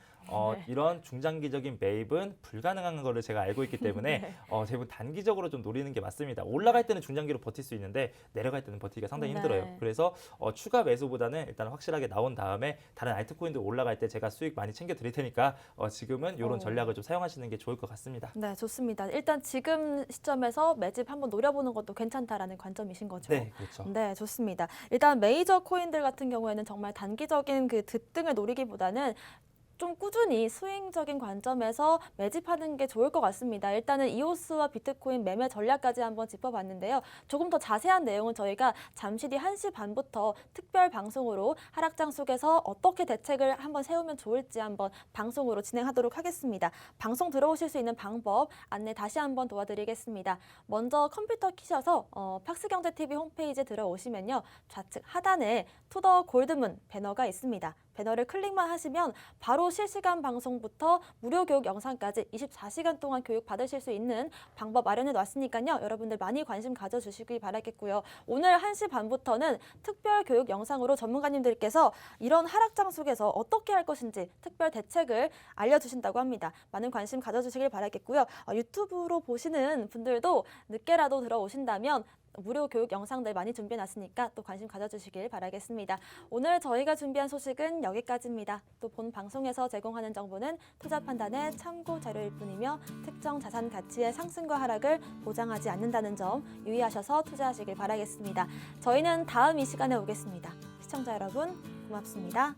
이런 중장기적인 매입은 불가능한 거를 제가 알고 있기 때문에 대부분 단기적으로 좀 노리는 게 맞습니다. 올라갈 때는 중장기로 버틸 수 있는데 내려갈 때는 버티기가 상당히 힘들어요. 그래서 추가 매수보다는 일단 확실하게 나온 다음에 다른 알트코인도 올라갈 때 제가 수익 많이 챙겨 드릴 테니까 지금은 이런 전략을 좀 사용하시는 게 좋을 것 같습니다. 네, 좋습니다. 일단 지금 시점에서 매집 한번 노려보는 것도 괜찮다라는 관점이신 거죠? 네, 그렇죠. 네, 좋습니다. 일단 메이저 코인들 같은 경우에는 정말 단기적인 그 득등을 노리기보다는 좀 꾸준히 스윙적인 관점에서 매집하는 게 좋을 것 같습니다. 일단은 이오스와 비트코인 매매 전략까지 한번 짚어봤는데요. 조금 더 자세한 내용은 저희가 잠시 뒤 1시 반부터 특별 방송으로 하락장 속에서 어떻게 대책을 한번 세우면 좋을지 한번 방송으로 진행하도록 하겠습니다. 방송 들어오실 수 있는 방법 안내 다시 한번 도와드리겠습니다. 먼저 컴퓨터 키셔서 팍스경제TV 홈페이지에 들어오시면요. 좌측 하단에 투더 골드문 배너가 있습니다. 배너를 클릭만 하시면 바로 실시간 방송부터 무료 교육 영상까지 24시간 동안 교육 받으실 수 있는 방법 마련해 놨으니까요. 여러분들 많이 관심 가져주시기 바라겠고요. 오늘 1시 반부터는 특별 교육 영상으로 전문가님들께서 이런 하락장 속에서 어떻게 할 것인지 특별 대책을 알려주신다고 합니다. 많은 관심 가져주시길 바라겠고요. 유튜브로 보시는 분들도 늦게라도 들어오신다면 무료 교육 영상들 많이 준비해놨으니까 또 관심 가져주시길 바라겠습니다. 오늘 저희가 준비한 소식은 여기까지입니다. 또 본 방송에서 제공하는 정보는 투자 판단의 참고 자료일 뿐이며 특정 자산 가치의 상승과 하락을 보장하지 않는다는 점 유의하셔서 투자하시길 바라겠습니다. 저희는 다음 이 시간에 오겠습니다. 시청자 여러분 고맙습니다.